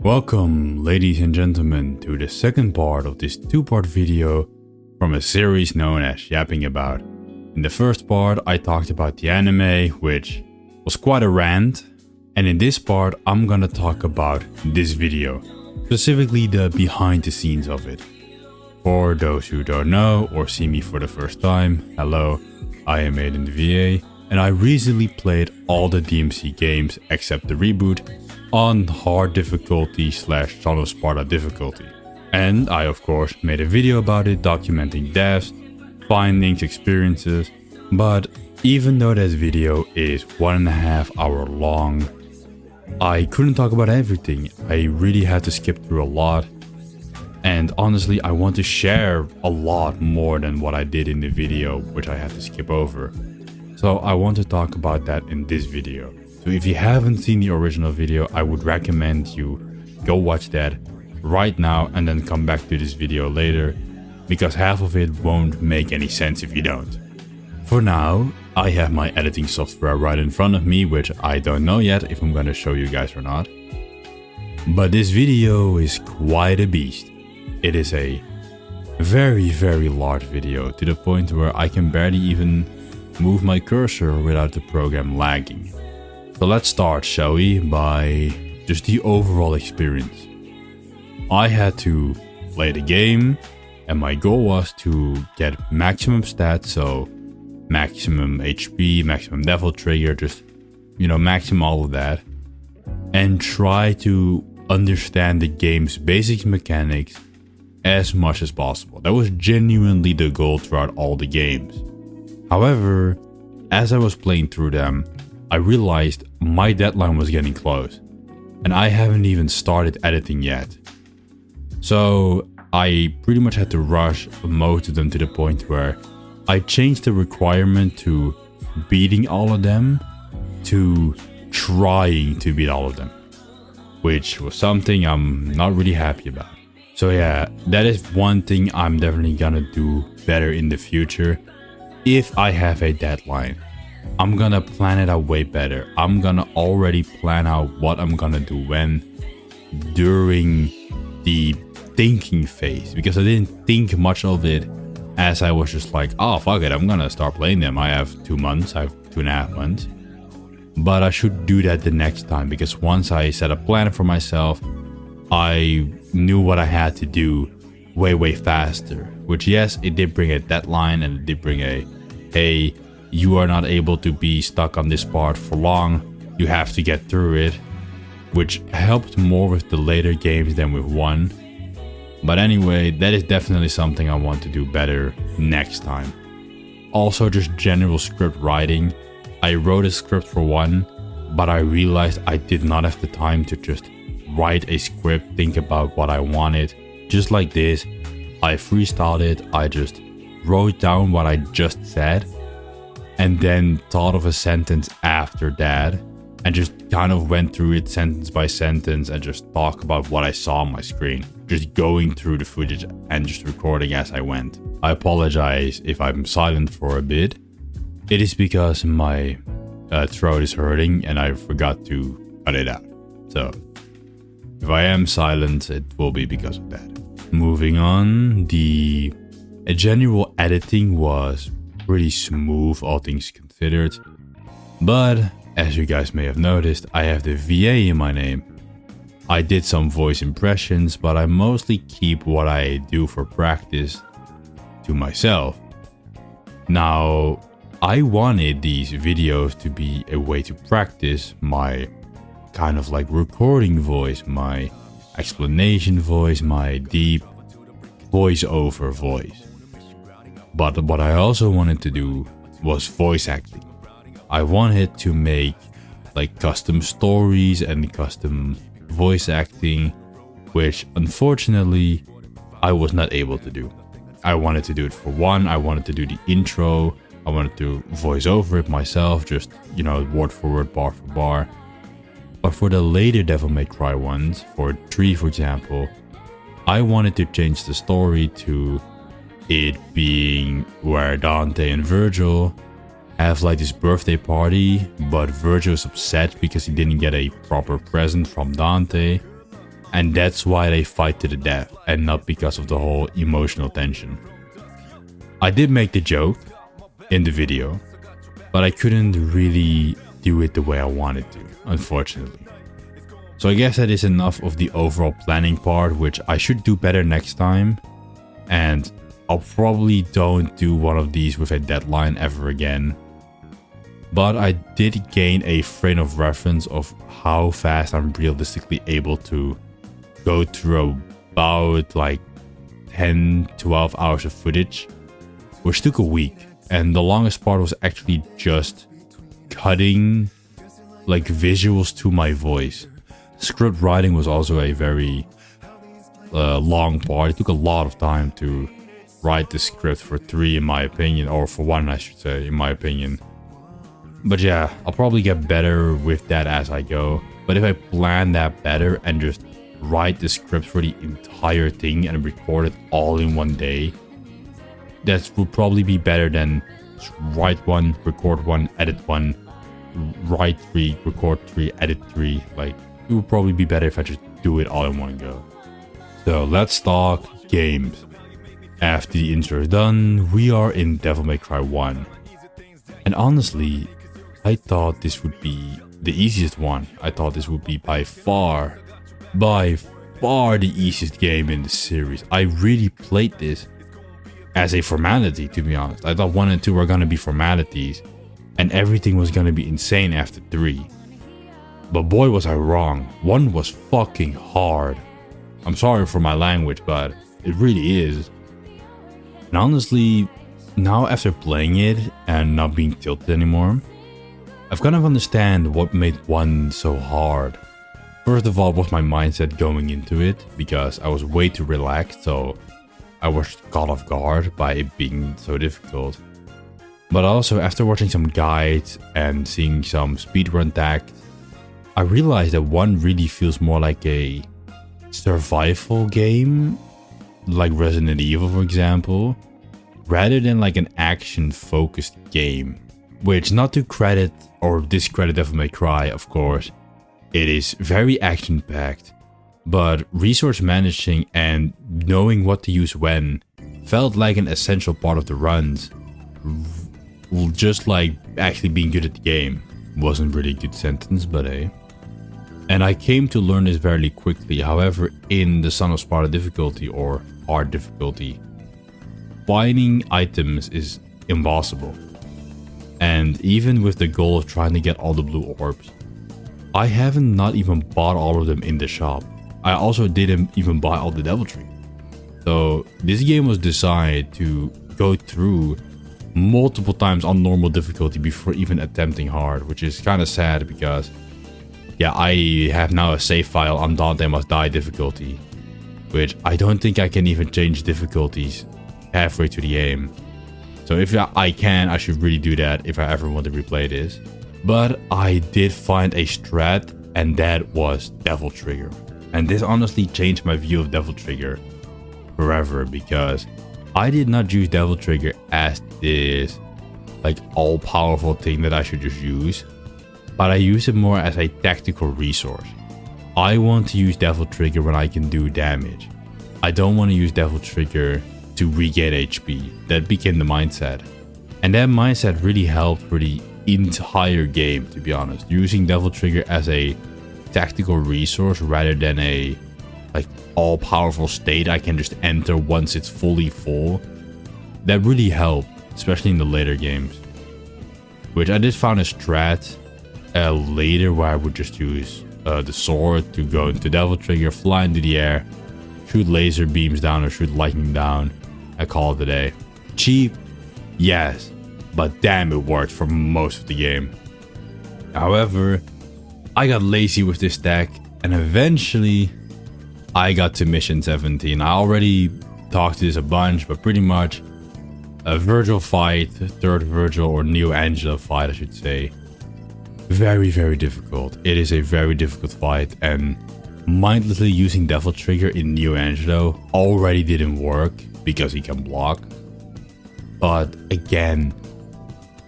Welcome, ladies and gentlemen, to the second part of this two-part video from a series known as Yapping About. In the first part, I talked about the anime, which was quite a rant, and in this part, I'm gonna talk about this video, specifically the behind the scenes of it. For those who don't know or see me for the first time, hello, I am edanVA, and I recently played all the DMC games except the reboot on hard difficulty / SON of Sparta difficulty. And I of course made a video about it, documenting deaths, findings, experiences. But even though that video is 1.5 hours long, I couldn't talk about everything. I really had to skip through a lot. And honestly, I want to share a lot more than what I did in the video, which I had to skip over. So I want to talk about that in this video. So if you haven't seen the original video, I would recommend you go watch that right now and then come back to this video later, because half of it won't make any sense if you don't. For now, I have my editing software right in front of me, which I don't know yet if I'm going to show you guys or not. But this video is quite a beast. It is a very large video, to the point where I can barely even move my cursor without the program lagging. So let's start, shall we, by just the overall experience. I had to play the game, and my goal was to get maximum stats, so maximum HP, maximum devil trigger, just, maximum all of that, and try to understand the game's basic mechanics as much as possible. That was genuinely the goal throughout all the games. However, as I was playing through them, I realized my deadline was getting close, and I haven't even started editing yet. So I pretty much had to rush most of them, to the point where I changed the requirement to beating all of them to trying to beat all of them, which was something I'm not really happy about. So yeah, that is one thing I'm definitely gonna do better in the future. If I have a deadline, I'm gonna plan it out way better. I'm gonna already plan out what I'm gonna do when during the thinking phase, because I didn't think much of it, as I was just like, oh fuck it, I'm gonna start playing them. I have 2 months, I have 2.5 months. But I should do that the next time, because once I set a plan for myself, I knew what I had to do way faster. Which, yes, it did bring a deadline, and it did bring a, hey, you are not able to be stuck on this part for long, you have to get through it, which helped more with the later games than with one. But anyway, that is definitely something I want to do better next time. Also, just general script writing. I wrote a script for one, but I realized I did not have the time to just write a script, think about what I wanted. Just like this, I freestyled it. I just wrote down what I just said, and then thought of a sentence after that, and just kind of went through it sentence by sentence and just talk about what I saw on my screen. Just going through the footage and just recording as I went. I apologize if I'm silent for a bit. It is because my throat is hurting and I forgot to cut it out. So if I am silent, it will be because of that. Moving on, the general editing was pretty smooth, all things considered. But as you guys may have noticed, I have the VA in my name. I did some voice impressions, but I mostly keep what I do for practice to myself. Now, I wanted these videos to be a way to practice my kind of like recording voice, my explanation voice, my deep voiceover voice. But what I also wanted to do was voice acting. I wanted to make like custom stories and custom voice acting, which unfortunately I was not able to do. I wanted to do it for one, I wanted to do the intro, I wanted to voice over it myself, just, word for word, bar for bar. But for the later Devil May Cry ones, for 3 for example, I wanted to change the story to it being where Dante and Virgil have like this birthday party, but Virgil is upset because he didn't get a proper present from Dante. and that's why they fight to the death and not because of the whole emotional tension. I did make the joke in the video, but I couldn't really do it the way I wanted to, unfortunately. So I guess that is enough of the overall planning part, which I should do better next time. And I'll probably don't do one of these with a deadline ever again. But I did gain a frame of reference of how fast I'm realistically able to go through about like 10-12 hours of footage, which took a week. And the longest part was actually just cutting like visuals to my voice. Script writing was also a very long part. It took a lot of time to write the script for 3 in my opinion, or for 1 I should say, in my opinion. But yeah, I'll probably get better with that as I go. But if I plan that better and just write the script for the entire thing and record it all in one day, that will probably be better than write 1, record 1, edit 1, write 3, record 3, edit 3. Like, it would probably be better if I just do it all in one go. So let's talk games. After the intro is done, we are in Devil May Cry 1. And honestly, I thought this would be the easiest one. I thought this would be by far the easiest game in the series. I really played this as a formality, to be honest. I thought 1 and 2 were gonna be formalities, and everything was gonna be insane after 3. But boy was I wrong. 1 was fucking hard. I'm sorry for my language, but it really is. And honestly, now after playing it and not being tilted anymore, I've kind of understand what made 1 so hard. First of all was my mindset going into it, because I was way too relaxed, so I was caught off guard by it being so difficult. But also after watching some guides and seeing some speedrun tags, I realized that 1 really feels more like a survival game, like Resident Evil for example, rather than like an action focused game. Which, not to credit or discredit Devil May Cry, of course, it is very action packed, but resource managing and knowing what to use when felt like an essential part of the runs. Just like actually being good at the game. Wasn't really a good sentence, but hey. And I came to learn this very quickly. However, in the Son of Sparta difficulty, or hard difficulty, finding items is impossible. And even with the goal of trying to get all the blue orbs, I haven't not even bought all of them in the shop. I also didn't even buy all the devil tree. So this game was designed to go through multiple times on normal difficulty before even attempting hard, which is kind of sad because yeah, I have now a save file on Dante Must Die difficulty, which I don't think I can even change difficulties halfway to the game. So if I can, I should really do that if I ever want to replay this. But I did find a strat, and that was Devil Trigger. And this honestly changed my view of Devil Trigger forever, because I did not use Devil Trigger as this like all-powerful thing that I should just use, but I use it more as a tactical resource. I want to use Devil Trigger when I can do damage. I don't want to use Devil Trigger to regain HP. That became the mindset. And that mindset really helped for the entire game, to be honest. Using Devil Trigger as a tactical resource rather than a like all-powerful state I can just enter once it's fully full. That really helped, especially in the later games. Which I did find a strat later where I would just use the sword to go into Devil Trigger, fly into the air, shoot laser beams down or shoot lightning down. I call it a day. Cheap? Yes. But damn, it worked for most of the game. However, I got lazy with this stack, and eventually I got to mission 17. I already talked to this a bunch, but pretty much a Virgil fight, third Virgil or Neo Angela fight I should say. Very, very difficult. It is a very difficult fight, and mindlessly using Devil Trigger in Neo Angelo already didn't work because he can block. But again,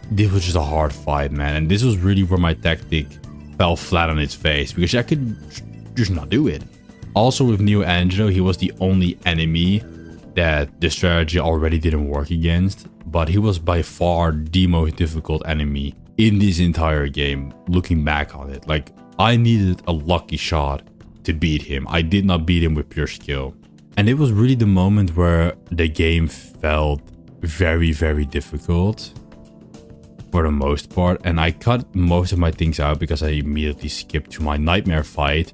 this was just a hard fight, man, and this was really where my tactic fell flat on its face, because I could just not do it. Also with Neo Angelo, he was the only enemy that the strategy already didn't work against, but he was by far the most difficult enemy in this entire game, looking back on it. Like, I needed a lucky shot to beat him. I did not beat him with pure skill. And it was really the moment where the game felt very, very difficult for the most part. And I cut most of my things out because I immediately skipped to my nightmare fight,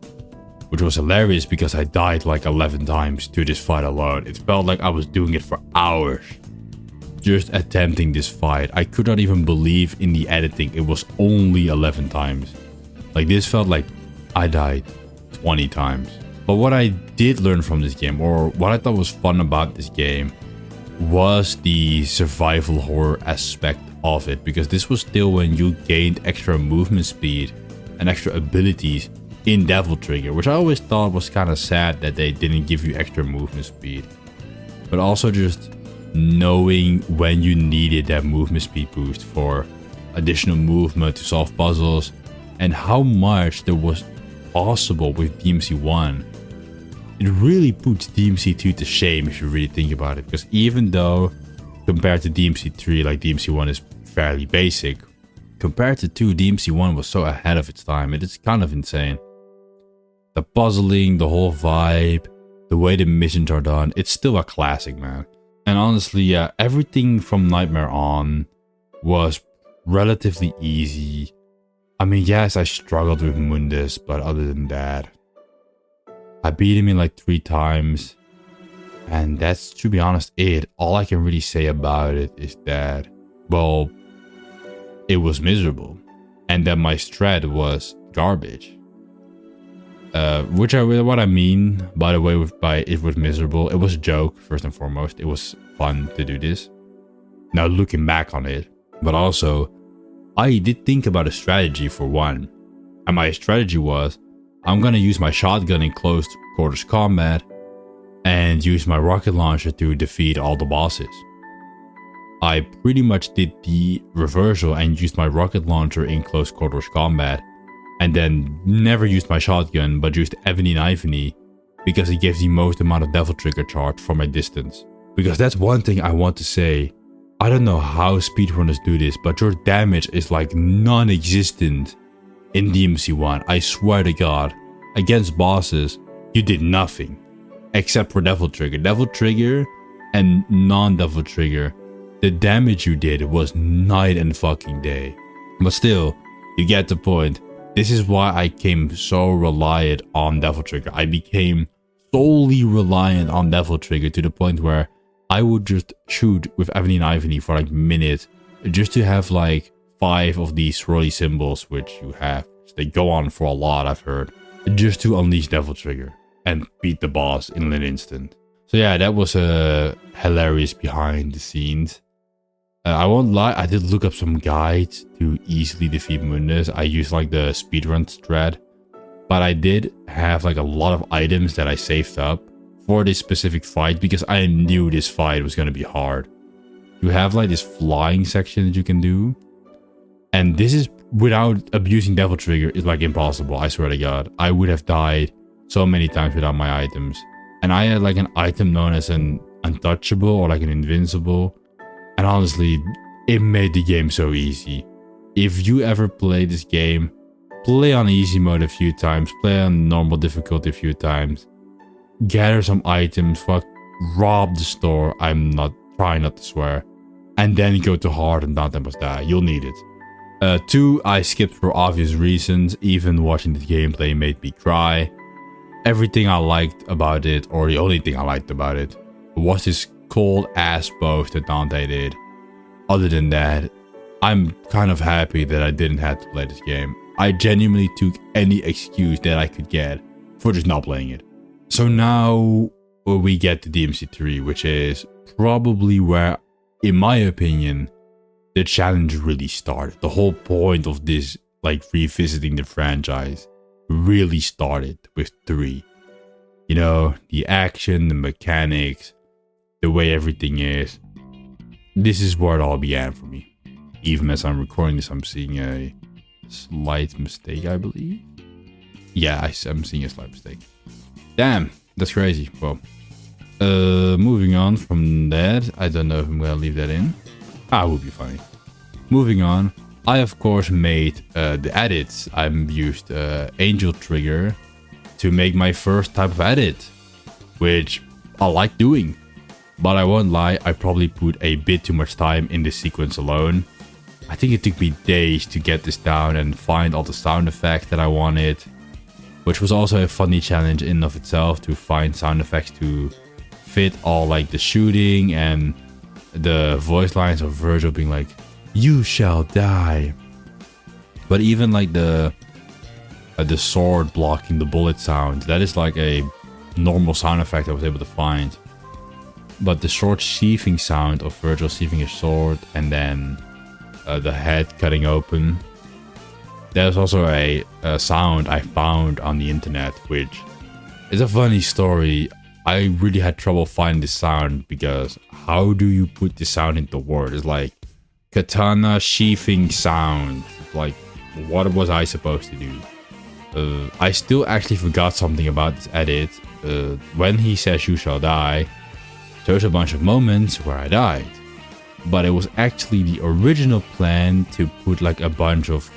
which was hilarious because I died like 11 times to this fight alone. It felt like I was doing it for hours, just attempting this fight. I could not even believe in the editing. It was only 11 times. Like, this felt like I died 20 times. But what I did learn from this game, or what I thought was fun about this game, was the survival horror aspect of it, because this was still when you gained extra movement speed and extra abilities in Devil Trigger, which I always thought was kind of sad that they didn't give you extra movement speed. But also just knowing when you needed that movement speed boost for additional movement to solve puzzles, and how much there was possible with DMC1. It really puts DMC2 to shame if you really think about it, because even though compared to DMC3, like DMC1 is fairly basic, compared to 2, DMC1 was so ahead of its time. It is kind of insane. The puzzling, the whole vibe, the way the missions are done, it's still a classic, man. And honestly, yeah, everything from Nightmare on was relatively easy. I mean, yes, I struggled with Mundus, but other than that, I beat him in like 3 times. And that's, to be honest, it. All I can really say about it is that, well, it was miserable. And that my strat was garbage. What I mean, by the way, by it was miserable, it was a joke, first and foremost. It was fun to do this. Now looking back on it, but also, I did think about a strategy for one. And my strategy was, I'm gonna use my shotgun in close quarters combat and use my rocket launcher to defeat all the bosses. I pretty much did the reversal and used my rocket launcher in close quarters combat, and then never used my shotgun but used edanVA because it gives the most amount of Devil Trigger charge from a distance. Because that's one thing I want to say. I don't know how speedrunners do this, but your damage is like non-existent in DMC1. I swear to God, against bosses, you did nothing except for Devil Trigger. Devil Trigger and non-Devil Trigger, the damage you did was night and fucking day. But still, you get the point. This is why I became so reliant on Devil Trigger. I became solely reliant on Devil Trigger to the point where I would just shoot with edanVA for like minutes just to have like 5 of these swirly symbols, which you have. They go on for a lot, I've heard, just to unleash Devil Trigger and beat the boss in an instant. So yeah, that was hilarious behind the scenes. I won't lie, I did look up some guides to easily defeat Mundus. I used like the speedrun strat, but I did have like a lot of items that I saved up for this specific fight because I knew this fight was going to be hard. You have like this flying section that you can do, and this is without abusing Devil Trigger is like impossible. I swear to God, I would have died so many times without my items. And I had like an item known as an untouchable or like an invincible. And honestly, it made the game so easy. If you ever play this game, play on easy mode a few times, play on normal difficulty a few times, gather some items, rob the store, I'm not trying not to swear, and then go to hard and Dante must die. You'll need it. 2, I skipped for obvious reasons. Even watching the gameplay made me cry. Everything I liked about it, or the only thing I liked about it, was this cold ass pose that Dante did. Other than that, I'm kind of happy that I didn't have to play this game. I genuinely took any excuse that I could get for just not playing it. So now we get to DMC3, which is probably where, in my opinion, the challenge really started. The whole point of this, like revisiting the franchise, really started with 3. You know, the action, the mechanics, the way everything is. This is where it all began for me. Even as I'm recording this, I'm seeing a slight mistake, I believe. Yeah, I'm seeing a slight mistake. Damn, that's crazy. Well, moving on from that, I don't know if I'm gonna leave that in. It would be funny. Moving on, I of course made the edits. I used Angel Trigger to make my first type of edit, which I like doing. But I won't lie, I probably put a bit too much time in this sequence alone. I think it took me days to get this down and find all the sound effects that I wanted, which was also a funny challenge in and of itself to find sound effects to fit all like the shooting and the voice lines of Virgil being like, "You shall die." But even like the sword blocking the bullet sound, that is like a normal sound effect I was able to find. But the short sheathing sound of Virgil sheathing his sword and then the head cutting open, there's also a sound I found on the internet, which is a funny story. I really had trouble finding this sound because how do you put this sound into words? It's like katana sheathing sound. Like, what was I supposed to do? I still actually forgot something about this edit. When he says "you shall die," there's a bunch of moments where I died. But it was actually the original plan to put like a bunch of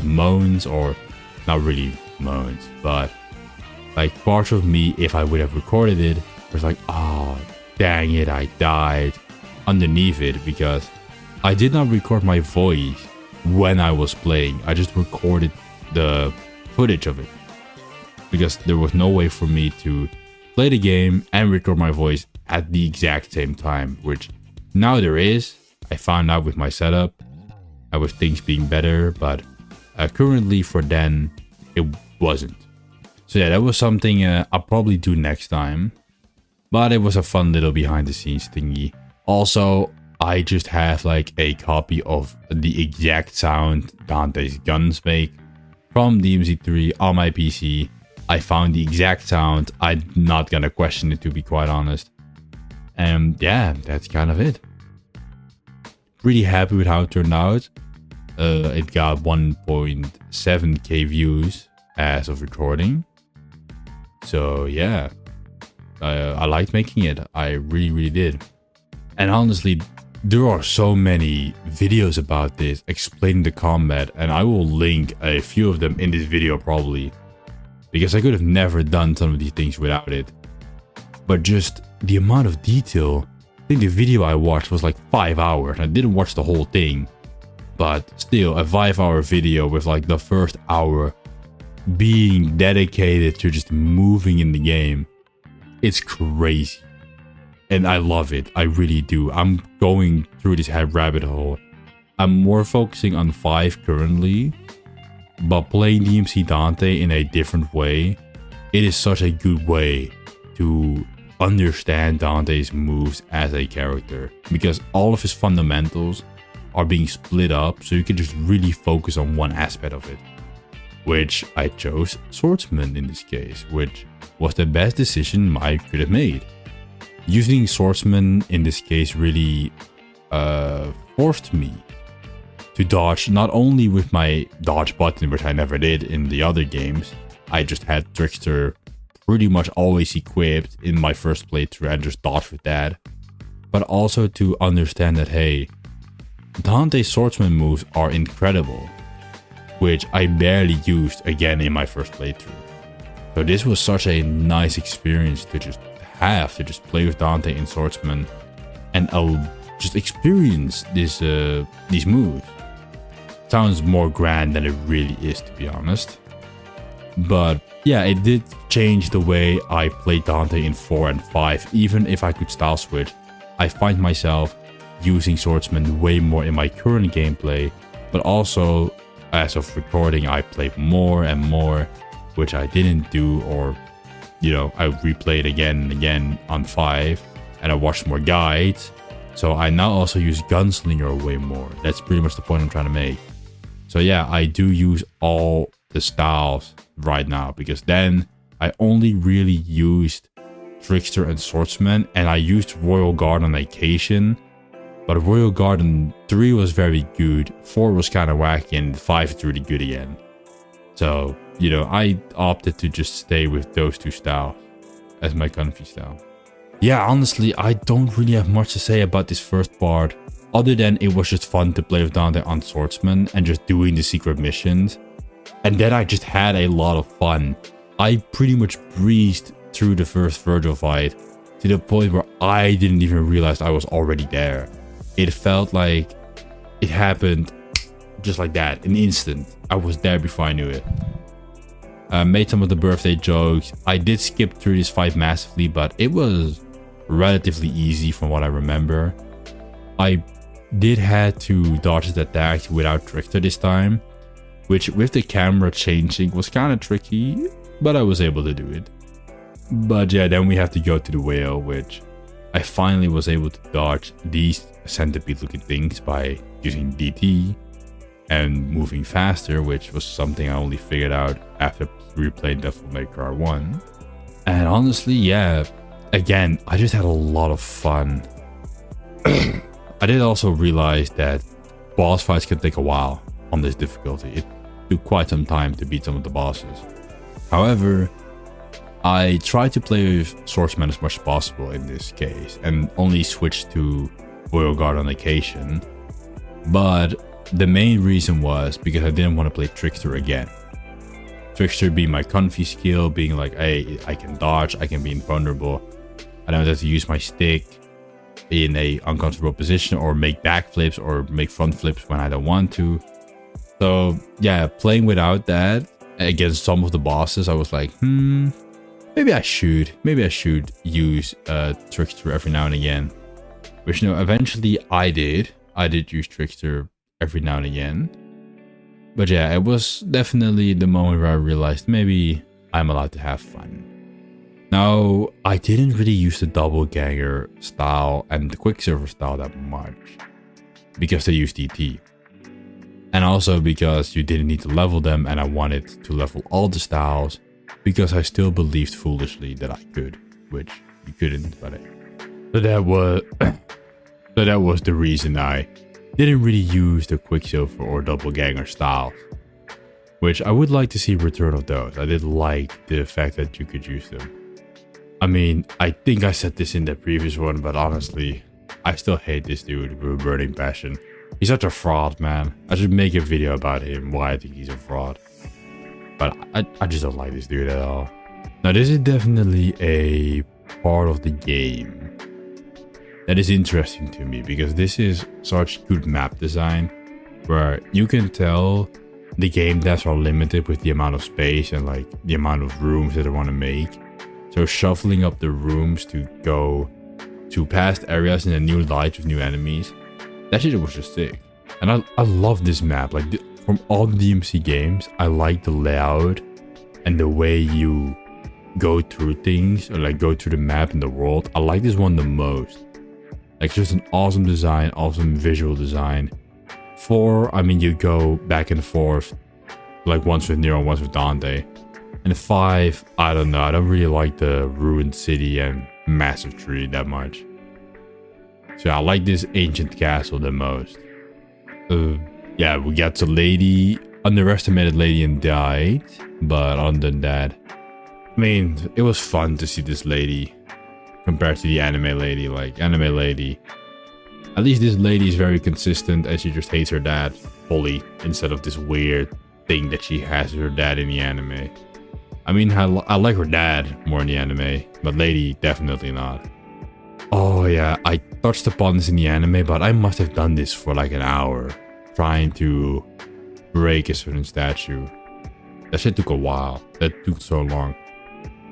moans, or not really moans, but like parts of me, if I would have recorded it, was like, oh, dang it, I died underneath it, because I did not record my voice when I was playing. I just recorded the footage of it because there was no way for me to play the game and record my voice at the exact same time, which now there is. I found out with my setup, with things being better, but currently for then, it wasn't. So yeah, that was something I'll probably do next time. But it was a fun little behind the scenes thingy. Also, I just have like a copy of the exact sound Dante's guns make from DMZ3 on my PC. I found the exact sound. I'm not gonna question it, to be quite honest. And yeah, that's kind of it. Pretty happy with how it turned out. It got 1.7k views as of recording. So yeah, I liked making it. I really did. And honestly, there are so many videos about this explaining the combat, and I will link a few of them in this video probably, because I could have never done some of these things without it. But just the amount of detail, I think the video I watched was like 5 hours. I didn't watch the whole thing, but still a 5-hour video with like the first hour being dedicated to just moving in the game. It's crazy. And I love it. I really do. I'm going through this rabbit hole. I'm more focusing on 5 currently, but playing DMC Dante in a different way, it is such a good way to understand Dante's moves as a character, because all of his fundamentals are being split up, so you can just really focus on one aspect of it, which I chose Swordsman in this case, which was the best decision I could have made. Using Swordsman in this case really forced me to dodge, not only with my dodge button, which I never did in the other games. I just had Trickster pretty much always equipped in my first playthrough and just dodge with that. But also to understand that, hey, Dante's Swordsman moves are incredible, which I barely used again in my first playthrough. So this was such a nice experience to just have, to just play with Dante in Swordsman and I'll just experience this these moves. Sounds more grand than it really is, to be honest. But yeah, it did change the way I played Dante in 4 and 5. Even if I could style switch, I find myself using Swordsman way more in my current gameplay. But also, as of recording, I play more and more, which I didn't do, or you know, I replayed again and again on 5, and I watched more guides. So I now also use Gunslinger way more. That's pretty much the point I'm trying to make. So yeah, I do use all the styles right now, because then I only really used Trickster and Swordsman, and I used Royal Guard on occasion. But Royal Guard in 3 was very good, 4 was kind of wacky, and 5 is really good again. So, you know, I opted to just stay with those 2 styles. as my comfy style. Yeah, honestly, I don't really have much to say about this first part, other than it was just fun to play with Dante on Swordsman and just doing the secret missions. And then I just had a lot of fun. I pretty much breezed through the first Virgil fight to the point where I didn't even realize I was already there. It felt like it happened just like that, in an instant. I was there before I knew it. Made some of the birthday jokes. I did skip through this fight massively, but it was relatively easy from what I remember. I did had to dodge the attack without Trickster this time, which with the camera changing was kind of tricky, but I was able to do it. But yeah, then we have to go to the whale, which I finally was able to dodge these centipede looking things by using DT and moving faster, which was something I only figured out after replaying Devil May Cry 1. And honestly, yeah, again, I just had a lot of fun. I did also realize that boss fights can take a while on this difficulty. It took quite some time to beat some of the bosses. However, I tried to play with Swordsman as much as possible in this case and only switched to Royal Guard on occasion. But the main reason was because I didn't want to play Trickster again. Trickster being my comfy skill, being like, hey, I can dodge, I can be invulnerable. I don't have to use my stick in a uncomfortable position or make backflips or make front flips when I don't want to. So yeah, playing without that against some of the bosses, I was like, maybe I should use Trickster every now and again. Which, you know, eventually I did use Trickster every now and again. But yeah, it was definitely the moment where I realized maybe I'm allowed to have fun. Now, I didn't really use the doppelganger style and the Quicksilver style that much because they used DT. And also because you didn't need to level them and I wanted to level all the styles because I still believed foolishly that I could, which you couldn't, but so that was the reason I didn't really use the Quicksilver or doppelganger styles, which I would like to see return of those. I did like the fact that you could use them. I mean, I think I said this in the previous one, but honestly, I still hate this dude with a burning passion. He's such a fraud, man. I should make a video about him, why I think he's a fraud. But I just don't like this dude at all. Now, this is definitely a part of the game that is interesting to me because this is such good map design where you can tell the game devs are limited with the amount of space and like the amount of rooms that they want to make. So shuffling up the rooms to go to past areas in a new light with new enemies, that shit was just sick. And I love this map. Like from all the DMC games, I like the layout and the way you go through things or like go through the map and the world. I like this one the most. Like just an awesome design, awesome visual design. 4, I mean, you go back and forth, like once with Nero and once with Dante. And 5, I don't know, I don't really like the ruined city and massive tree that much. So I like this ancient castle the most. Yeah, we got the lady, underestimated lady and died. But other than that, I mean, it was fun to see this lady compared to the anime lady. Like, anime lady, at least this lady is very consistent and she just hates her dad fully instead of this weird thing that she has with her dad in the anime. I mean, I like her dad more in the anime, but lady, definitely not. Oh yeah, I touched upon this in the anime, but I must have done this for like an hour, trying to break a certain statue. That shit took a while. That took so long.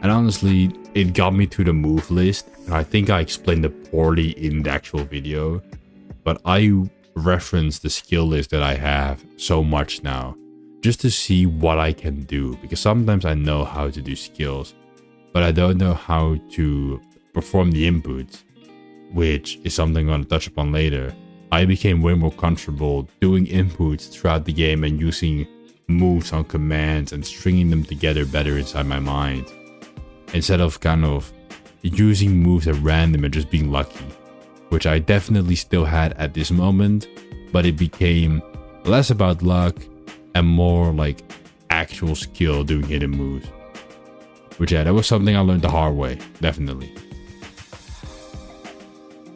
And honestly, it got me to the move list, and I think I explained it poorly in the actual video, but I reference the skill list that I have so much now, just to see what I can do, because sometimes I know how to do skills, but I don't know how to perform the inputs, which is something I'm going to touch upon later. I became way more comfortable doing inputs throughout the game and using moves on commands and stringing them together better inside my mind, instead of kind of using moves at random and just being lucky, which I definitely still had at this moment, but it became less about luck and more like actual skill doing hidden moves. Which, yeah, that was something I learned the hard way, definitely.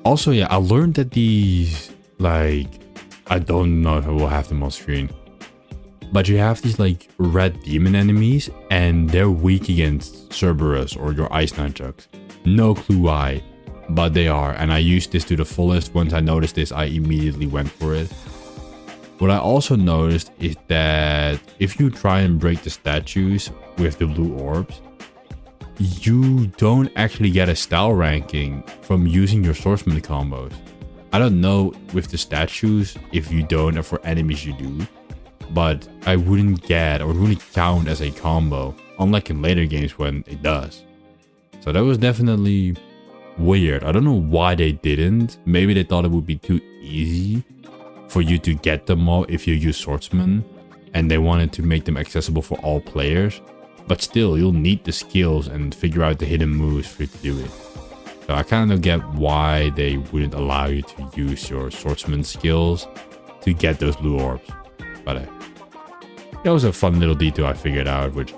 Also, yeah, I learned that these, like, I don't know if I will have them on screen, but you have these, like, red demon enemies, and they're weak against Cerberus or your ice nunchucks. No clue why, but they are, and I used this to the fullest. Once I noticed this, I immediately went for it. What I also noticed is that if you try and break the statues with the blue orbs, you don't actually get a style ranking from using your swordsman combos. I don't know with the statues if you don't, or for enemies you do, but I wouldn't get, or it wouldn't count as a combo, unlike in later games when it does. So that was definitely weird. I don't know why they didn't. Maybe they thought it would be too easy for you to get them all if you use swordsman, and they wanted to make them accessible for all players. But still, you'll need the skills and figure out the hidden moves for you to do it. So I kind of get why they wouldn't allow you to use your swordsman skills to get those blue orbs. But that was a fun little detail I figured out, which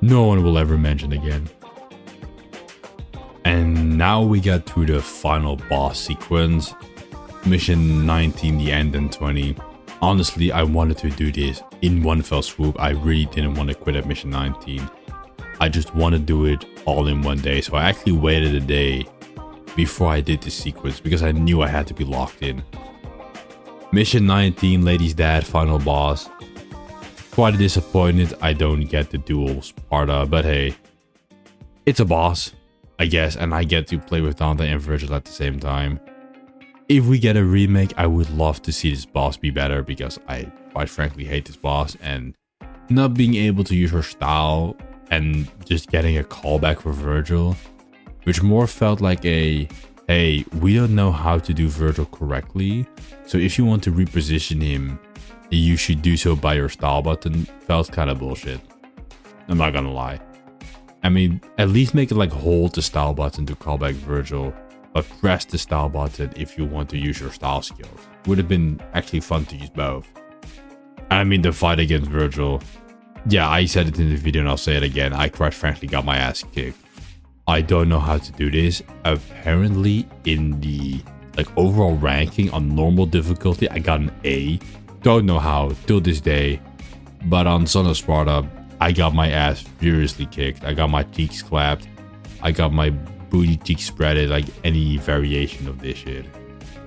no one will ever mention again. And now we got to the final boss sequence. Mission 19, the end, and 20. Honestly, I wanted to do this in one fell swoop. I really didn't want to quit at mission 19. I just want to do it all in one day. So I actually waited a day before I did this sequence because I knew I had to be locked in. Mission 19, Lady's Dad, final boss. Quite disappointed I don't get the dual Sparta, but hey, it's a boss, I guess, and I get to play with Dante and Virgil at the same time. If we get a remake, I would love to see this boss be better because I quite frankly hate this boss, and not being able to use her style and just getting a callback for Virgil, which more felt like a, hey, we don't know how to do Virgil correctly, so if you want to reposition him, you should do so by your style button, felt kind of bullshit. I'm not gonna lie. I mean, at least make it like hold the style button to call back Virgil, but press the style button if you want to use your style skills. Would have been actually fun to use both. I mean, the fight against Virgil, yeah, I said it in the video and I'll say it again, I quite frankly got my ass kicked. I don't know how to do this. Apparently in the like overall ranking on normal difficulty, I got an A. Don't know how till this day, but on Son of Sparta, I got my ass furiously kicked. I got my cheeks clapped. I got my booty cheeks spreaded, like any variation of this shit.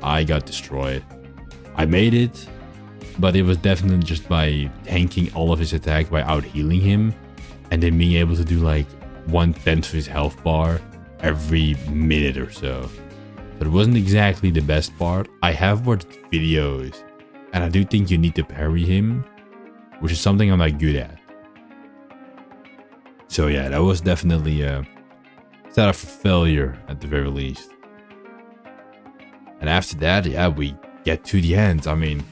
I got destroyed. I made it, but it was definitely just by tanking all of his attack by out healing him, and then being able to do like 1/10 of his health bar every minute or so. But it wasn't exactly the best part. I have watched videos, and I do think you need to parry him, which is something I'm not good at. So yeah, that was definitely a setup for failure at the very least. And after that, yeah, we get to the end. I mean,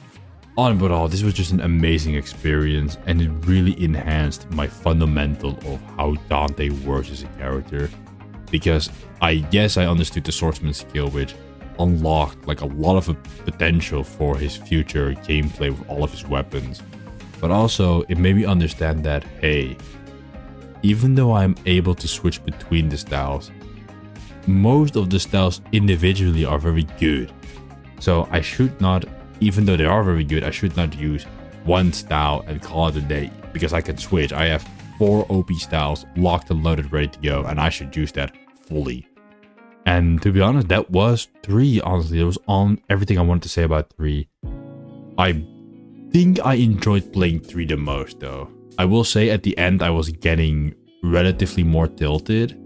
all in all, this was just an amazing experience, and it really enhanced my fundamental of how Dante works as a character. Because I understood the swordsman skill, which unlocked like a lot of potential for his future gameplay with all of his weapons. But also, it made me understand that, hey, even though I'm able to switch between the styles, most of the styles individually are very good. So I should not, even though they are very good, I should not use one style and call it a day, because I can switch. I have 4 OP styles locked and loaded, ready to go, and I should use that fully. And to be honest, that was 3, honestly. It was on everything I wanted to say about 3. I think I enjoyed playing 3 the most, though. I will say at the end I was getting relatively more tilted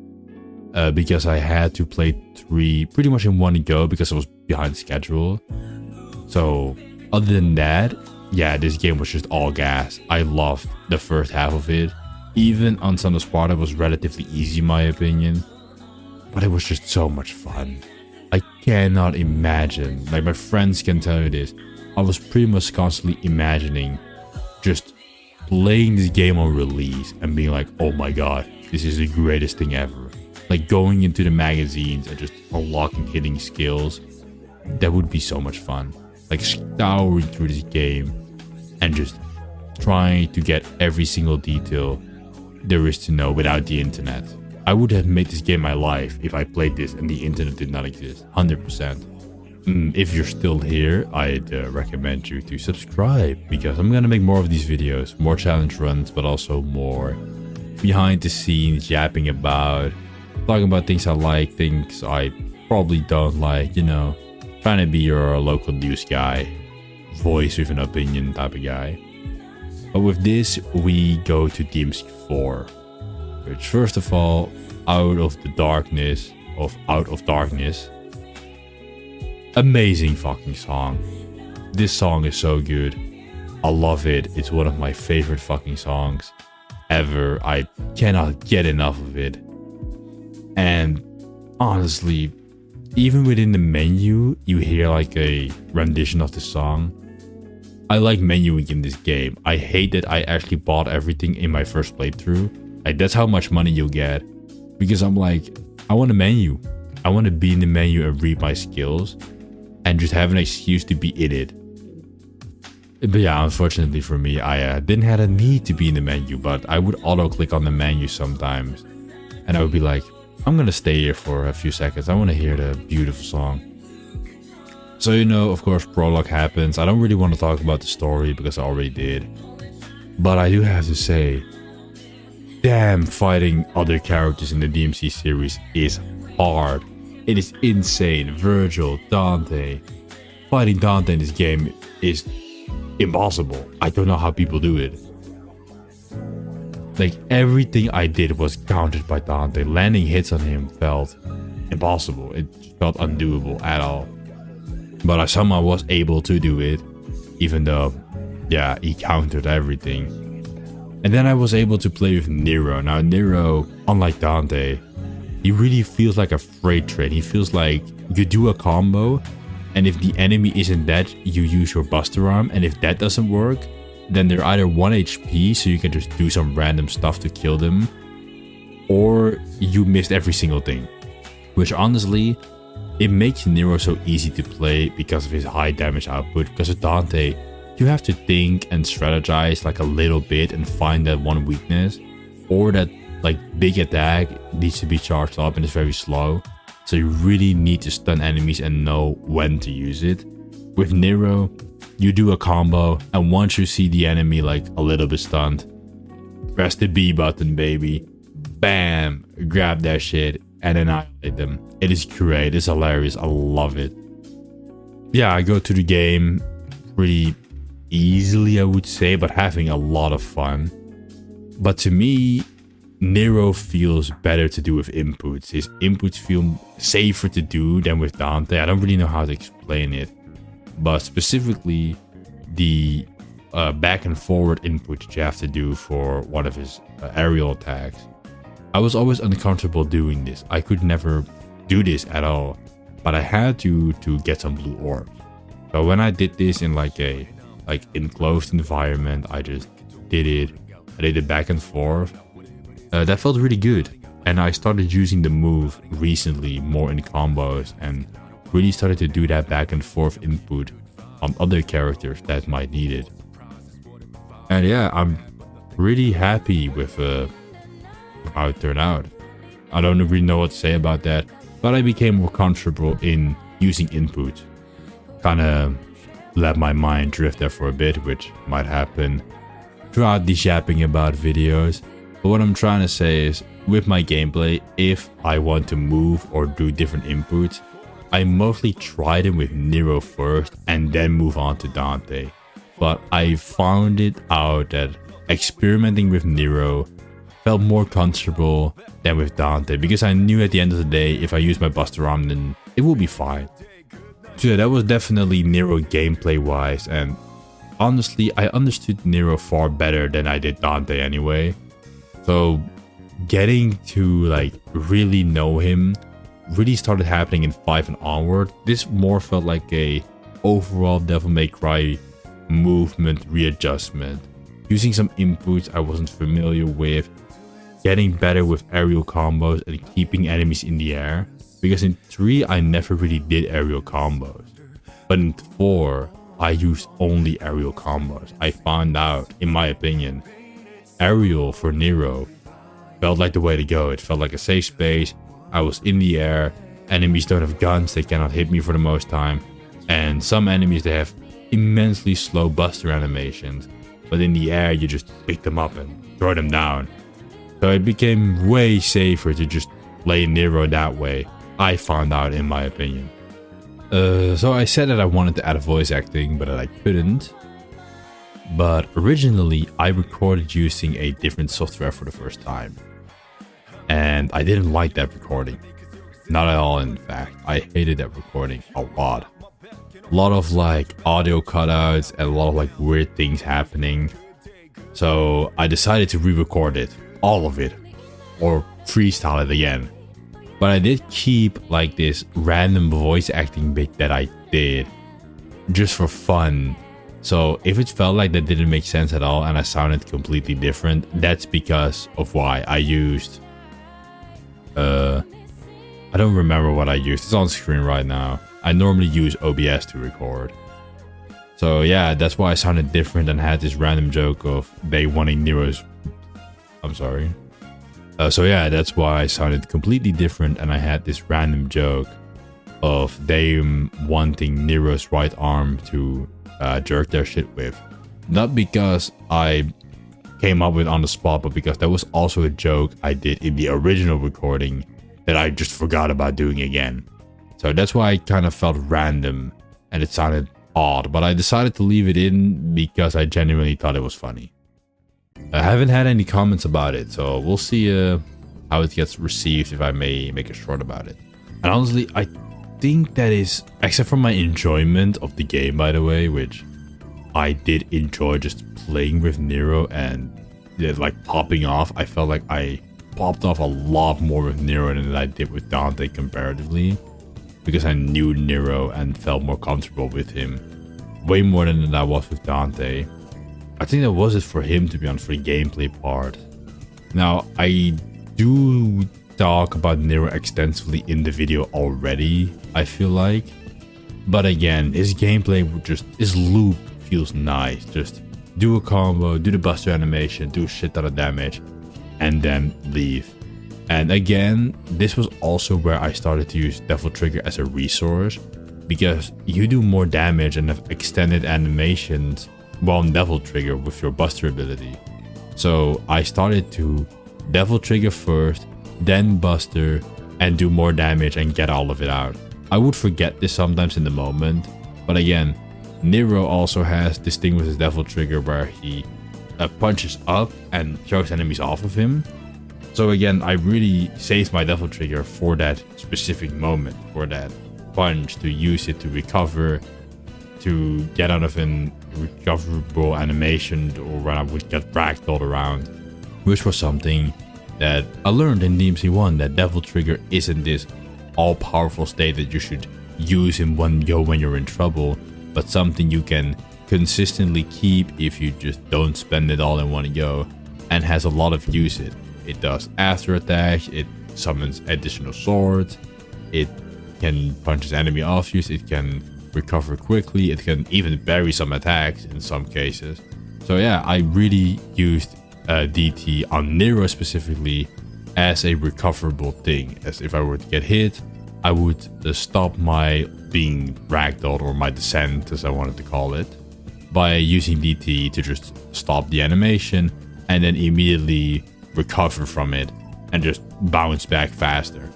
because I had to play 3 pretty much in one go because I was behind schedule. So other than that, yeah, this game was just all gas. I loved the first half of it. Even on Son of Sparta was relatively easy in my opinion, but it was just so much fun. I cannot imagine, like my friends can tell you this, I was pretty much constantly imagining just playing this game on release and being like, oh my god, this is the greatest thing ever. Like going into the magazines and just unlocking hitting skills. That would be so much fun. Like scouring through this game and just trying to get every single detail there is to know without the internet. I would have made this game my life if I played this and the internet did not exist. 100%. If you're still here, I'd recommend you to subscribe, because I'm gonna make more of these videos, more challenge runs, but also more behind the scenes, yapping about, talking about things I like, things I probably don't like, you know, trying to be your local news guy, voice with an opinion type of guy. But with this, we go to DMC 4, which, first of all, Out of Darkness, amazing fucking song. This song is so good. I love it. It's one of my favorite fucking songs ever. I cannot get enough of it. And honestly, even within the menu, you hear like a rendition of the song. I like menuing in this game. I hate that I actually bought everything in my first playthrough. Like, that's how much money you'll get. Because I'm like, I want a menu. I want to be in the menu and read my skills and just have an excuse to be in it. But yeah, unfortunately for me, I didn't have a need to be in the menu, but I would auto-click on the menu sometimes. And I would be like, I'm gonna stay here for a few seconds. I want to hear the beautiful song. So, you know, of course, prologue happens. I don't really want to talk about the story because I already did. But I do have to say, damn, fighting other characters in the DMC series is hard. It is insane. Virgil, Dante. Fighting Dante in this game is impossible. I don't know how people do it. Like, everything I did was countered by Dante. Landing hits on him felt impossible. It felt undoable at all. But I somehow was able to do it, even though, yeah, he countered everything. And then I was able to play with Nero. Now, Nero, unlike Dante, he really feels like a freight train. He feels like you do a combo, and if the enemy isn't dead, you use your Buster Arm, and if that doesn't work, then they're either 1 HP, so you can just do some random stuff to kill them, or you missed every single thing. Which, honestly, it makes Nero so easy to play because of his high damage output. Because with Dante, you have to think and strategize like a little bit and find that one weakness, or that like big attack needs to be charged up and it's very slow. So you really need to stun enemies and know when to use it. With Nero, you do a combo, and once you see the enemy like a little bit stunned, press the B button, baby. Bam! Grab that shit and annihilate them. It is great. It's hilarious. I love it. Yeah, I go to the game pretty easily, I would say, but having a lot of fun. But to me, Nero feels better to do with inputs. His inputs feel safer to do than with Dante. I don't really know how to explain it. But specifically, the back and forward input you have to do for one of his aerial attacks. I was always uncomfortable doing this. I could never do this at all. But I had to get some blue orbs. So when I did this in like a enclosed environment, I just did it. I did it back and forth. That felt really good. And I started using the move recently more in combos and really started to do that back and forth input on other characters that might need it. And yeah, I'm really happy with how it turned out. I don't really know what to say about that, but I became more comfortable in using input. Kind of let my mind drift there for a bit, which might happen throughout these yapping about videos. But what I'm trying to say is, with my gameplay, if I want to move or do different inputs, I mostly try them with Nero first and then move on to Dante. But I found it out that experimenting with Nero felt more comfortable than with Dante, because I knew at the end of the day, if I use my Buster Arm, then it will be fine. So yeah, that was definitely Nero gameplay wise, and honestly, I understood Nero far better than I did Dante anyway. So getting to like really know him really started happening in 5 and onward. This more felt like a overall Devil May Cry movement readjustment. Using some inputs I wasn't familiar with, getting better with aerial combos and keeping enemies in the air. Because in 3 I never really did aerial combos. But in 4 I used only aerial combos. I found out, in my opinion, aerial for Nero felt like the way to go. It felt like a safe space. I was in the air. Enemies don't have guns. They cannot hit me for the most time. And some enemies, they have immensely slow buster animations. But in the air, you just pick them up and throw them down. So it became way safer to just play Nero that way. I found out, in my opinion. So I said that I wanted to add voice acting, but that I couldn't. But originally, I recorded using a different software for the first time. And I didn't like that recording. Not at all, in fact. I hated that recording a lot. A lot of like audio cutouts and a lot of like weird things happening. So I decided to re-record it. All of it. Or freestyle it again. But I did keep like this random voice acting bit that I did. Just for fun. So if it felt like that didn't make sense at all and I sounded completely different, that's because of why I used... I don't remember what I used. It's on screen right now. I normally use OBS to record. So yeah, that's why I sounded different and had this random joke of they wanting Nero's... I'm sorry. So yeah, that's why I sounded completely different and I had this random joke of them wanting Nero's right arm to jerk their shit with. Not because I came up with on the spot, but because that was also a joke I did in the original recording that I just forgot about doing again. So that's why I kind of felt random and it sounded odd, but I decided to leave it in because I genuinely thought it was funny. I haven't had any comments about it, so we'll see how it gets received if I may make a short about it. And honestly, I think that is, except for my enjoyment of the game, by the way, which I did enjoy just playing with Nero and like popping off. I felt like I popped off a lot more with Nero than I did with Dante comparatively, because I knew Nero and felt more comfortable with him way more than I was with Dante. I think that was it for him, to be honest, for the gameplay part. Now, I do talk about Nero extensively in the video already, I feel like. But again, his gameplay would just, his loop feels nice. Just do a combo, do the buster animation, do a shit ton of damage, and then leave. And again, this was also where I started to use Devil Trigger as a resource, because you do more damage and have extended animations while on Devil Trigger with your buster ability. So I started to Devil Trigger first, then buster, and do more damage and get all of it out. I would forget this sometimes in the moment, but again, Nero also has this thing with his Devil Trigger where he punches up and chokes enemies off of him. So again, I really saved my Devil Trigger for that specific moment, for that punch, to use it to recover, to get out of an recoverable animation, or when I would get ragdolled around, which was something that I learned in DMC1, that Devil Trigger isn't this all-powerful state that you should use in one go when you're in trouble, but something you can consistently keep if you just don't spend it all in one go, and has a lot of usage. It does after attack, it summons additional swords, it can punch his enemy off you, it can recover quickly, it can even bury some attacks in some cases. So yeah, I really used DT on Nero specifically as a recoverable thing. As if I were to get hit, I would stop my being ragdolled, or my descent as I wanted to call it, by using DT to just stop the animation and then immediately recover from it and just bounce back faster.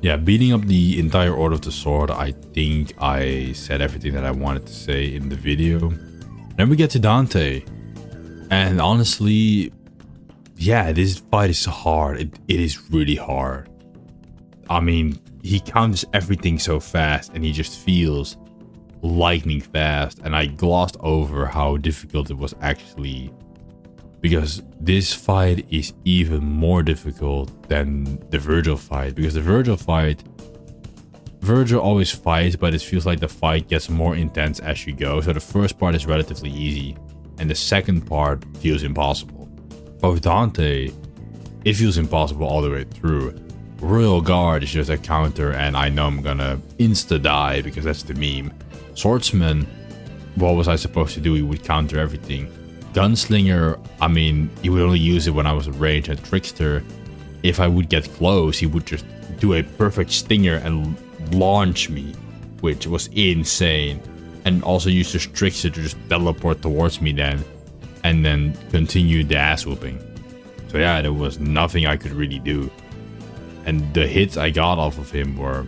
Yeah, beating up the entire Order of the Sword, I think I said everything that I wanted to say in the video. Then we get to Dante. And honestly, yeah, this fight is hard. It is really hard. I mean, he counters everything so fast and he just feels lightning fast. And I glossed over how difficult it was actually, because this fight is even more difficult than the Virgil fight. Because the Virgil fight, Virgil always fights, but it feels like the fight gets more intense as you go. So the first part is relatively easy, and the second part feels impossible. But with Dante, it feels impossible all the way through. Royal Guard is just a counter, and I know I'm gonna insta-die because that's the meme. Swordsman, what was I supposed to do? He would counter everything. Gunslinger, I mean, he would only use it when I was at range. And Trickster, if I would get close, he would just do a perfect stinger and launch me, which was insane. And also use this Trickster to just teleport towards me then, and then continue the ass whooping. So yeah, there was nothing I could really do. And the hits I got off of him were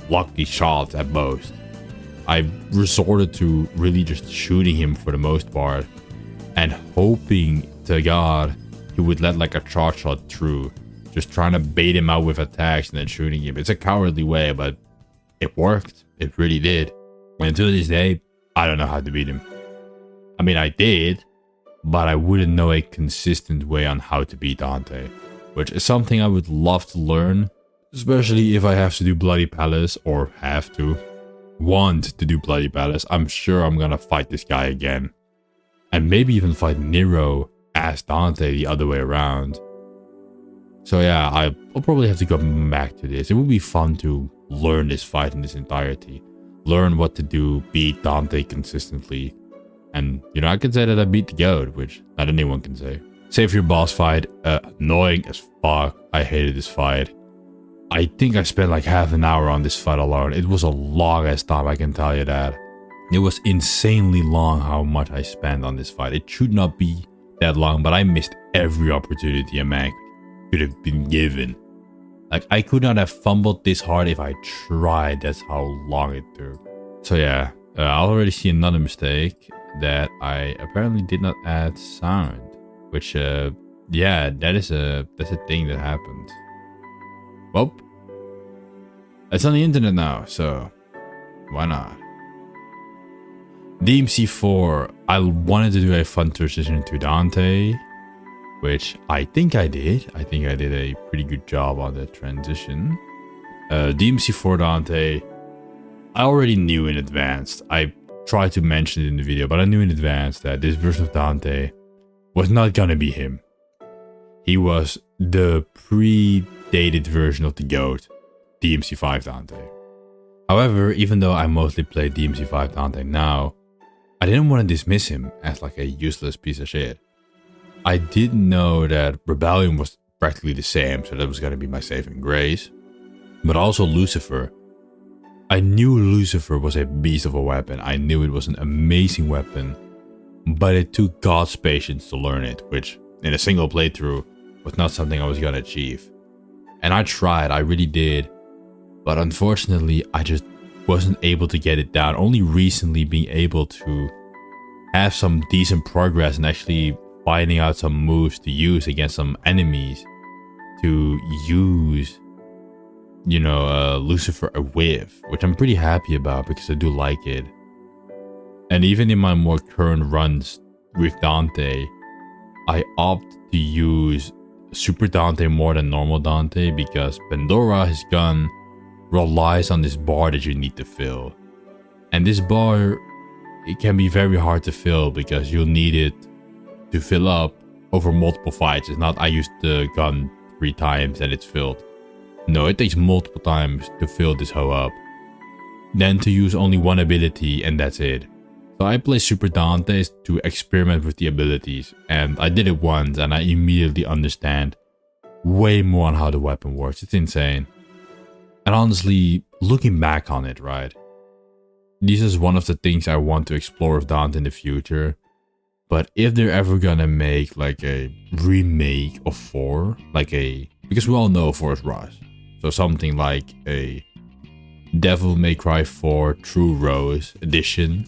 lucky shots at most. I resorted to really just shooting him for the most part, and hoping to God he would let like a charge shot through. Just trying to bait him out with attacks and then shooting him. It's a cowardly way, but it worked. It really did. And to this day, I don't know how to beat him. I mean, I did, but I wouldn't know a consistent way on how to beat Dante, which is something I would love to learn, especially if I have to do Bloody Palace, or want to do Bloody Palace. I'm sure I'm gonna fight this guy again, and maybe even fight Nero as Dante the other way around. So yeah, I'll probably have to go back to this. It would be fun to learn this fight in its entirety, learn what to do, beat Dante consistently. And, you know, I can say that I beat the GOAT, which not anyone can say. Save your boss fight, annoying as fuck. I hated this fight. I think I spent like half an hour on this fight alone. It was a long ass time, I can tell you that. It was insanely long how much I spent on this fight. It should not be that long, but I missed every opportunity a man could have been given. Like, I could not have fumbled this hard if I tried. That's how long it took. So yeah, I already see another mistake, that I apparently did not add sound, which yeah, that's a thing that happened. Well, it's on the internet now, so why not? DMC4, I wanted to do a fun transition to Dante, which I think I did. I think I did a pretty good job on the transition. DMC4 Dante, I already knew in advance. I tried to mention it in the video, but I knew in advance that this version of Dante was not gonna be him. He was the predated version of the GOAT, DMC5 Dante. However, even though I mostly play DMC5 Dante now, I didn't want to dismiss him as like a useless piece of shit. I didn't know that Rebellion was practically the same, so that was gonna be my saving grace. But also Lucifer. I knew Lucifer was a beast of a weapon. I knew it was an amazing weapon, but it took God's patience to learn it, which in a single playthrough was not something I was gonna achieve. And I tried, I really did, but unfortunately I just wasn't able to get it down. Only recently being able to have some decent progress and actually finding out some moves to use against some enemies to use, you know, Lucifer with, which I'm pretty happy about because I do like it. And even in my more current runs with Dante, I opt to use Super Dante more than normal Dante because Pandora, his gun, relies on this bar that you need to fill. And this bar, it can be very hard to fill because you'll need it to fill up over multiple fights. It's not I used the gun 3 times and it's filled. No, it takes multiple times to fill this hoe up. Then to use only one ability and that's it. So I play Super Dante to experiment with the abilities, and I did it once and I immediately understand way more on how the weapon works. It's insane. And honestly, looking back on it, right, this is one of the things I want to explore with Dante in the future. But if they're ever gonna make like a remake of 4, because we all know 4 is Rush, so something like a Devil May Cry 4 True Rose edition,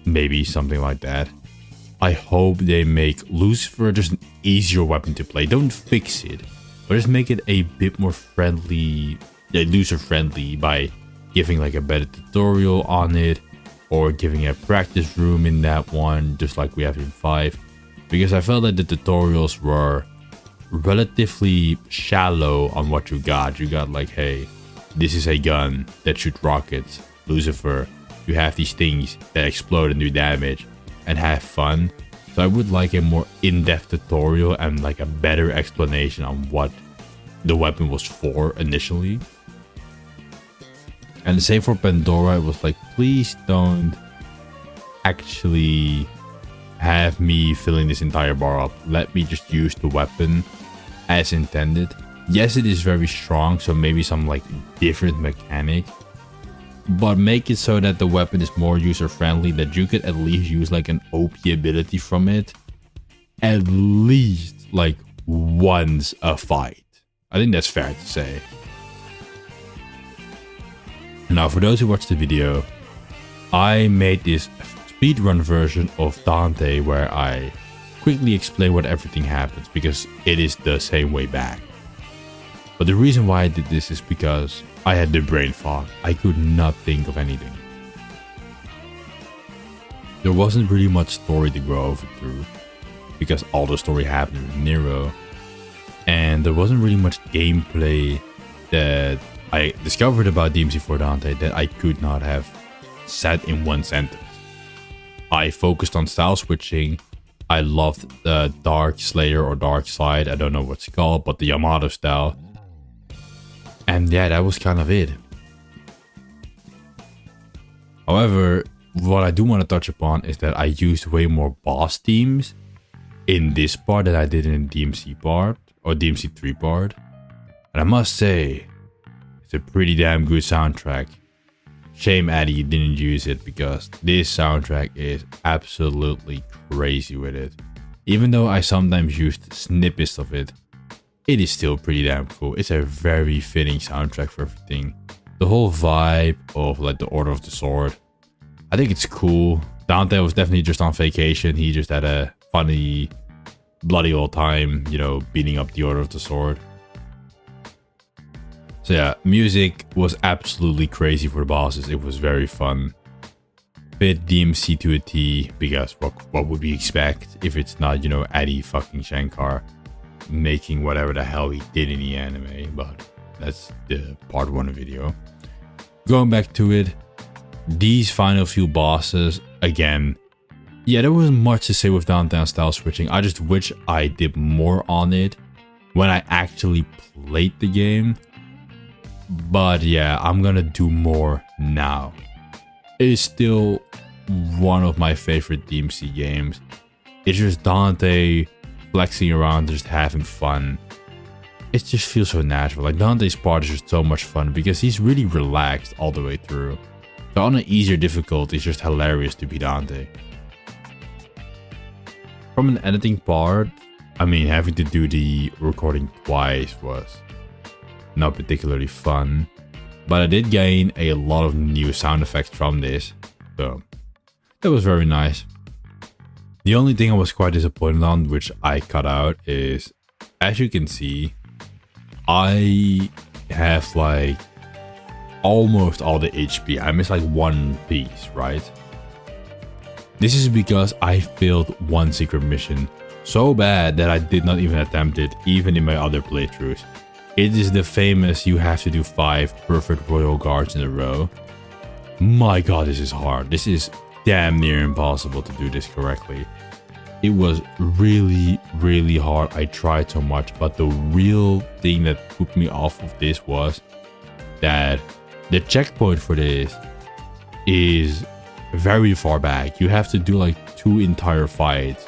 maybe something like that. I hope they make Lucifer just an easier weapon to play. Don't fix it, but just make it a bit more friendly, user friendly, by giving like a better tutorial on it, or giving a practice room in that one, just like we have in 5. Because I felt that the tutorials were relatively shallow on what you got. You got like, hey, this is a gun that shoots rockets, Lucifer. You have these things that explode and do damage, and have fun. So I would like a more in-depth tutorial and like a better explanation on what the weapon was for initially. And the same for Pandora. It was like, please don't actually have me filling this entire bar up. Let me just use the weapon as intended. Yes, it is very strong, so maybe some like different mechanic, but make it so that the weapon is more user-friendly, that you could at least use like an OP ability from it at least like once a fight. I think that's fair to say. Now, for those who watched the video, I made this speedrun version of Dante where I quickly explain what everything happens, because it is the same way back. But the reason why I did this is because I had the brain fog. I could not think of anything. There wasn't really much story to go over through, because all the story happened with Nero, and there wasn't really much gameplay that I discovered about DMC4 Dante that I could not have said in one sentence. I focused on style switching. I loved the Dark Slayer or Dark Side, I don't know what's called, but the Yamato style. And yeah, that was kind of it. However, what I do want to touch upon is that I used way more boss themes in this part than I did in the DMC part, or DMC3 part. And I must say, it's a pretty damn good soundtrack. Shame Addy didn't use it, because this soundtrack is absolutely crazy with it. Even though I sometimes used snippets of it, it is still pretty damn cool. It's a very fitting soundtrack for everything. The whole vibe of like the Order of the Sword, I think it's cool. Dante was definitely just on vacation. He just had a funny, bloody old time, you know, beating up the Order of the Sword. So yeah, music was absolutely crazy for the bosses. It was very fun. Fit DMC to a T, because what would we expect if it's not, you know, Adi fucking Shankar making whatever the hell he did in the anime. But that's the part 1 video. Going back to it, these final few bosses, again, yeah, there wasn't much to say with Dante style switching. I just wish I did more on it when I actually played the game. But yeah, I'm gonna do more now. It is still one of my favorite DMC games. It's just Dante flexing around, just having fun. It just feels so natural. Like, Dante's part is just so much fun because he's really relaxed all the way through. So on an easier difficulty, it's just hilarious to be Dante. From an editing part, I mean, having to do the recording twice was not particularly fun, but I did gain a lot of new sound effects from this, so that was very nice. The only thing I was quite disappointed on, which I cut out, is, as you can see, I have like almost all the HP. I missed like one piece, right? This is because I failed one secret mission so bad that I did not even attempt it, even in my other playthroughs. It is the famous you have to do 5 perfect royal guards in a row. My god, this is hard. This is damn near impossible to do this correctly. It was really, really hard. I tried so much, but the real thing that put me off of this was that the checkpoint for this is very far back. You have to do like 2 entire fights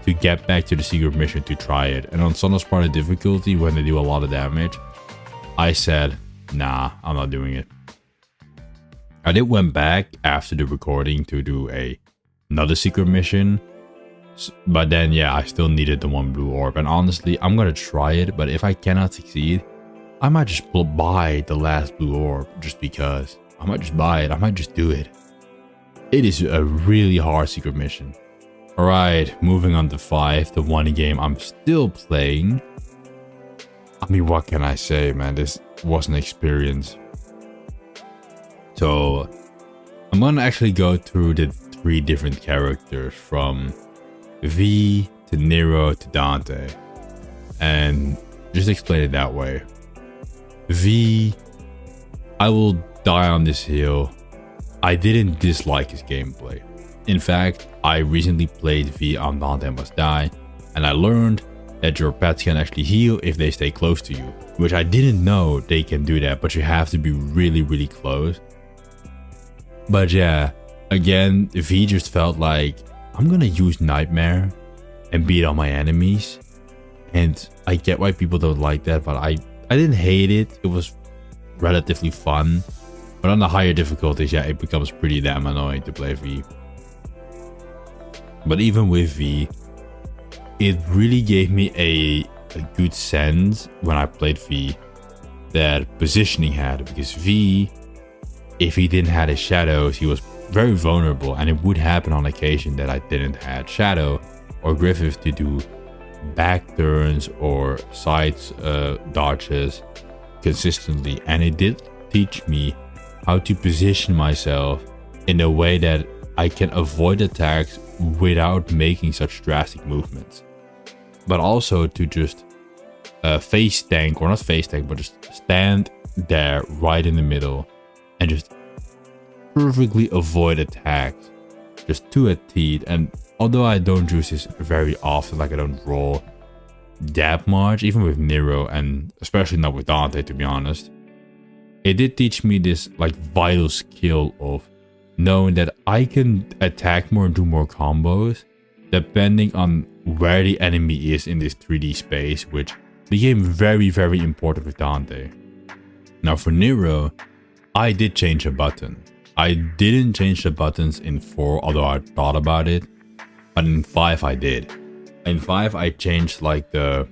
to get back to the secret mission to try it. And on Son of Sparta difficulty, when they do a lot of damage, I said, nah, I'm not doing it. I did went back after the recording to do another secret mission, but then yeah, I still needed the 1 blue orb. And honestly, I'm gonna try it, but if I cannot succeed, I might just buy the last blue orb just because. I might just buy it, I might just do it. It is a really hard secret mission. Alright, moving on to 5, the one game I'm still playing. I mean, what can I say, man? This was an experience. So, I'm gonna actually go through the 3 different characters, from V to Nero to Dante, and just explain it that way. V, I will die on this hill. I didn't dislike his gameplay. In fact, I recently played V on Dante Must Die, and I learned that your pets can actually heal if they stay close to you, which I didn't know they can do that, but you have to be really, really close. But yeah, again, V just felt like I'm gonna use Nightmare and beat all my enemies. And I get why people don't like that, but I didn't hate it. It was relatively fun. But on the higher difficulties, yeah, it becomes pretty damn annoying to play V. But even with V, it really gave me a good sense when I played V that positioning had. Because V, if he didn't have his shadows, he was very vulnerable. And it would happen on occasion that I didn't have Shadow or Griffith to do back turns or sides dodges consistently. And it did teach me how to position myself in a way that I can avoid attacks without making such drastic movements. But also to just face tank, or not face tank, but just stand there right in the middle and just perfectly avoid attacks just to a T. And although I don't use this very often, like I don't roll that much, even with Nero, and especially not with Dante, to be honest, it did teach me this like vital skill of knowing that I can attack more and do more combos depending on where the enemy is in this 3D space, which became very, very important with Dante. Now for Nero, I did change a button. I didn't change the buttons in 4, although I thought about it, but in 5 I did. In 5 I changed like the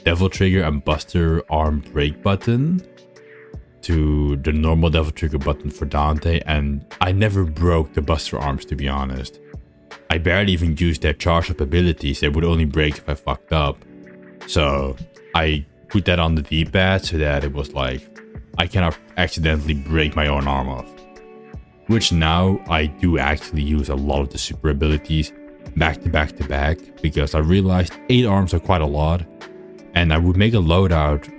Devil Trigger and Buster Arm Break button to the normal Devil Trigger button for Dante, and I never broke the Buster Arms, to be honest. I barely even used their charge up abilities. They would only break if I fucked up. So I put that on the D-pad so that it was like I cannot accidentally break my own arm off. Which now I do actually use a lot of the super abilities back to back to back, because I realized 8 arms are quite a lot, and I would make a loadout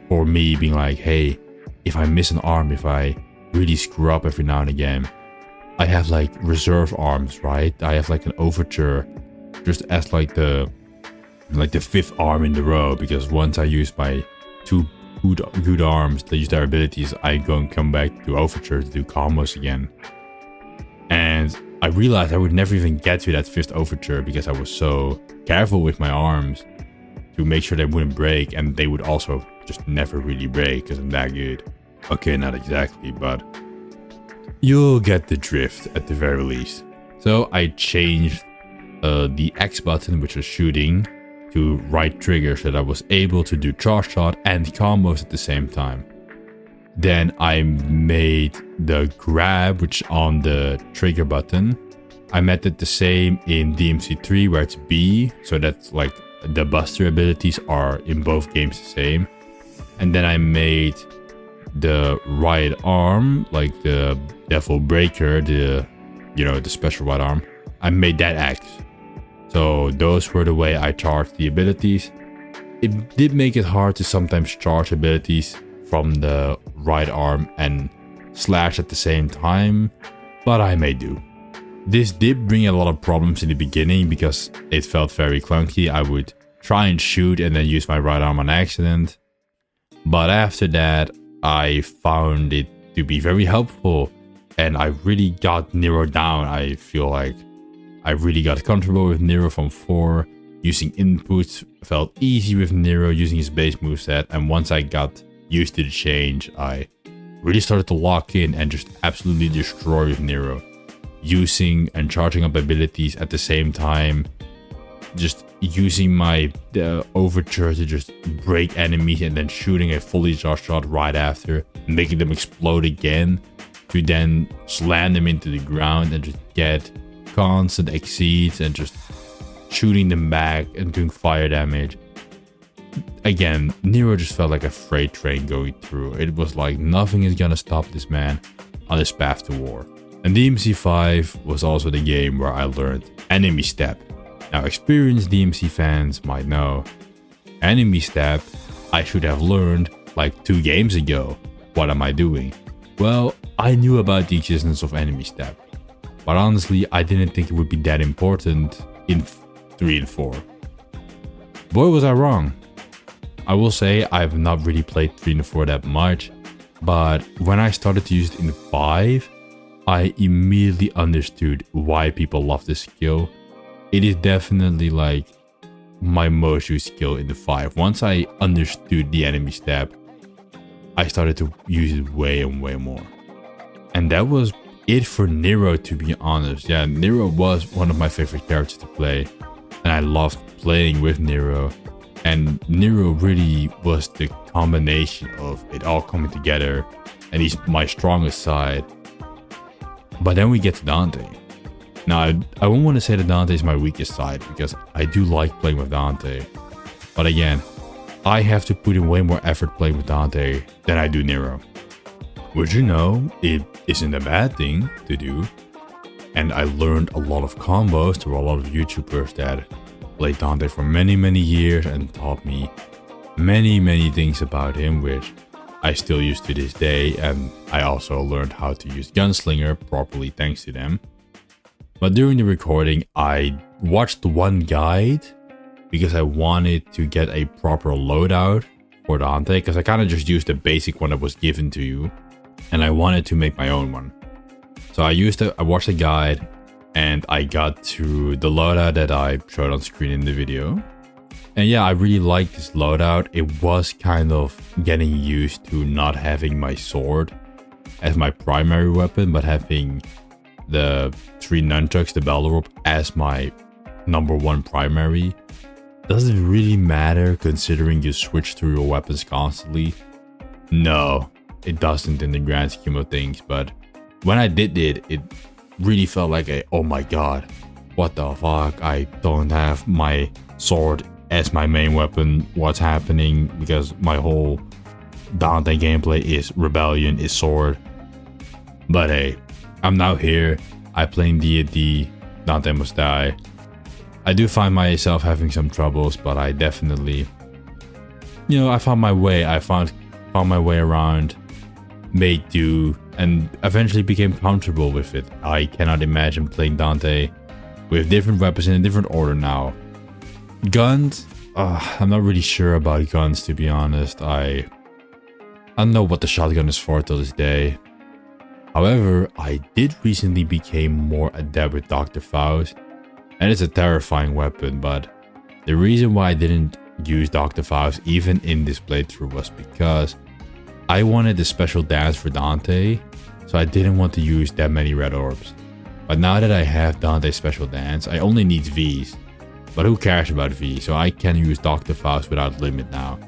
for me being like, hey, if I miss an arm, if I really screw up every now and again, I have like reserve arms, right? I have like an overture just as like the 5th arm in the row, because once I use my 2 good arms that use their abilities, I go and come back to overture to do combos again. And I realized I would never even get to that 5th overture because I was so careful with my arms to make sure they wouldn't break, and they would also just never really break because I'm that good. Okay, not exactly, but you'll get the drift at the very least. So I changed the X button, which was shooting, to right trigger so that I was able to do charge shot and combos at the same time. Then I made the grab, which on the trigger button, I made it the same in DMC3 where it's B, so that's like the Buster abilities are in both games the same. And then I made the right arm, like the Devil Breaker, the special right arm, I made that X. So those were the way I charged the abilities. It did make it hard to sometimes charge abilities from the right arm and slash at the same time, but I may do. This did bring a lot of problems in the beginning because it felt very clunky. I would try and shoot and then use my right arm on accident. But after that, I found it to be very helpful, and I really got Nero down. I feel like I really got comfortable with Nero from 4. Using inputs felt easy with Nero using his base moveset, and once I got used to the change, I really started to lock in and just absolutely destroy with Nero. Using and charging up abilities at the same time, just using my overture to just break enemies and then shooting a fully charged shot right after, making them explode again to then slam them into the ground and just get constant exceeds and just shooting them back and doing fire damage. Again, Nero just felt like a freight train going through. It was like nothing is gonna stop this man on his path to war. And DMC5 was also the game where I learned enemy step. Now, experienced DMC fans might know, enemy step I should have learned like 2 games ago. What am I doing? Well, I knew about the existence of enemy step, but honestly I didn't think it would be that important in 3 and 4. Boy, was I wrong. I will say I've not really played 3 and 4 that much, but when I started to use it in 5, I immediately understood why people love this skill. It is definitely like my most used skill in the 5. Once I understood the enemy step, I started to use it way and way more. And that was it for Nero, to be honest. Yeah, Nero was one of my favorite characters to play, and I loved playing with Nero. And Nero really was the combination of it all coming together, and he's my strongest side. But then we get to Dante. Now, I won't want to say that Dante is my weakest side, because I do like playing with Dante. But again, I have to put in way more effort playing with Dante than I do Nero. Which, you know, it isn't a bad thing to do. And I learned a lot of combos through a lot of YouTubers that played Dante for many, many years and taught me many, many things about him, which I still use to this day. And I also learned how to use Gunslinger properly thanks to them. But during the recording, I watched one guide because I wanted to get a proper loadout for Dante, because I kind of just used the basic one that was given to you, and I wanted to make my own one. So I watched a guide, and I got to the loadout that I showed on screen in the video. And yeah, I really liked this loadout. It was kind of getting used to not having my sword as my primary weapon, but having the 3 nunchucks, the battle rope, as my #1 primary. Does it really matter considering you switch through your weapons constantly? No, it doesn't in the grand scheme of things, but when I did it, it really felt like oh my god, what the fuck, I don't have my sword as my main weapon, what's happening? Because my whole Dante gameplay is Rebellion, is sword. But hey, I'm now here, I play D&D, Dante must die. I do find myself having some troubles, but I definitely, you know, I found my way. I found my way around, made do, and eventually became comfortable with it. I cannot imagine playing Dante with different weapons in a different order now. Guns, I'm not really sure about guns, to be honest. I don't know what the shotgun is for till this day. However, I did recently become more adept with Dr. Faust, and it's a terrifying weapon, but the reason why I didn't use Dr. Faust even in this playthrough was because I wanted a special dance for Dante, so I didn't want to use that many red orbs. But now that I have Dante's special dance, I only need V's. But who cares about V, so I can use Dr. Faust without limit now.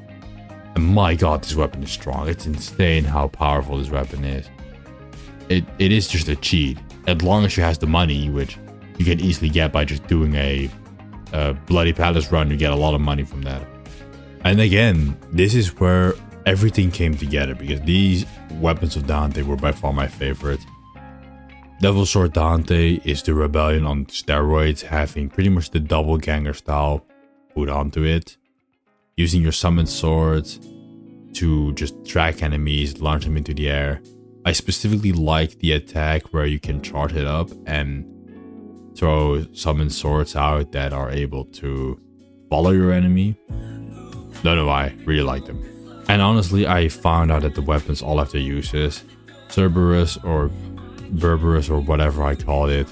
And my god, this weapon is strong. It's insane how powerful this weapon is. It is just a cheat, as long as you has the money, which you can easily get by just doing a Bloody Palace run. You get a lot of money from that. And again, this is where everything came together, because these weapons of Dante were by far my favorite. Devil Sword Dante is the Rebellion on steroids, having pretty much the doppelganger style put onto it. Using your summoned swords to just track enemies, launch them into the air. I specifically like the attack where you can charge it up and throw summoned swords out that are able to follow your enemy. Don't know why, really like them. And honestly, I found out that the weapons all have their uses. Cerberus or Berberus or whatever I call it.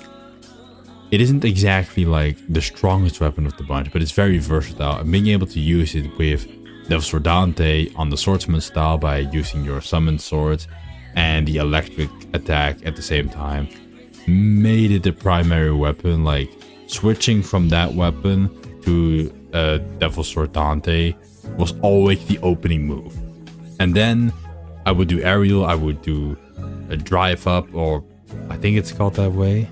It isn't exactly like the strongest weapon of the bunch, but it's very versatile. And being able to use it with Devil Sword Dante on the swordsman style by using your summoned swords and the electric attack at the same time made it the primary weapon. Like switching from that weapon to Devil Sword Dante was always the opening move. And then I would do aerial, I would do a drive up, or I think it's called that way.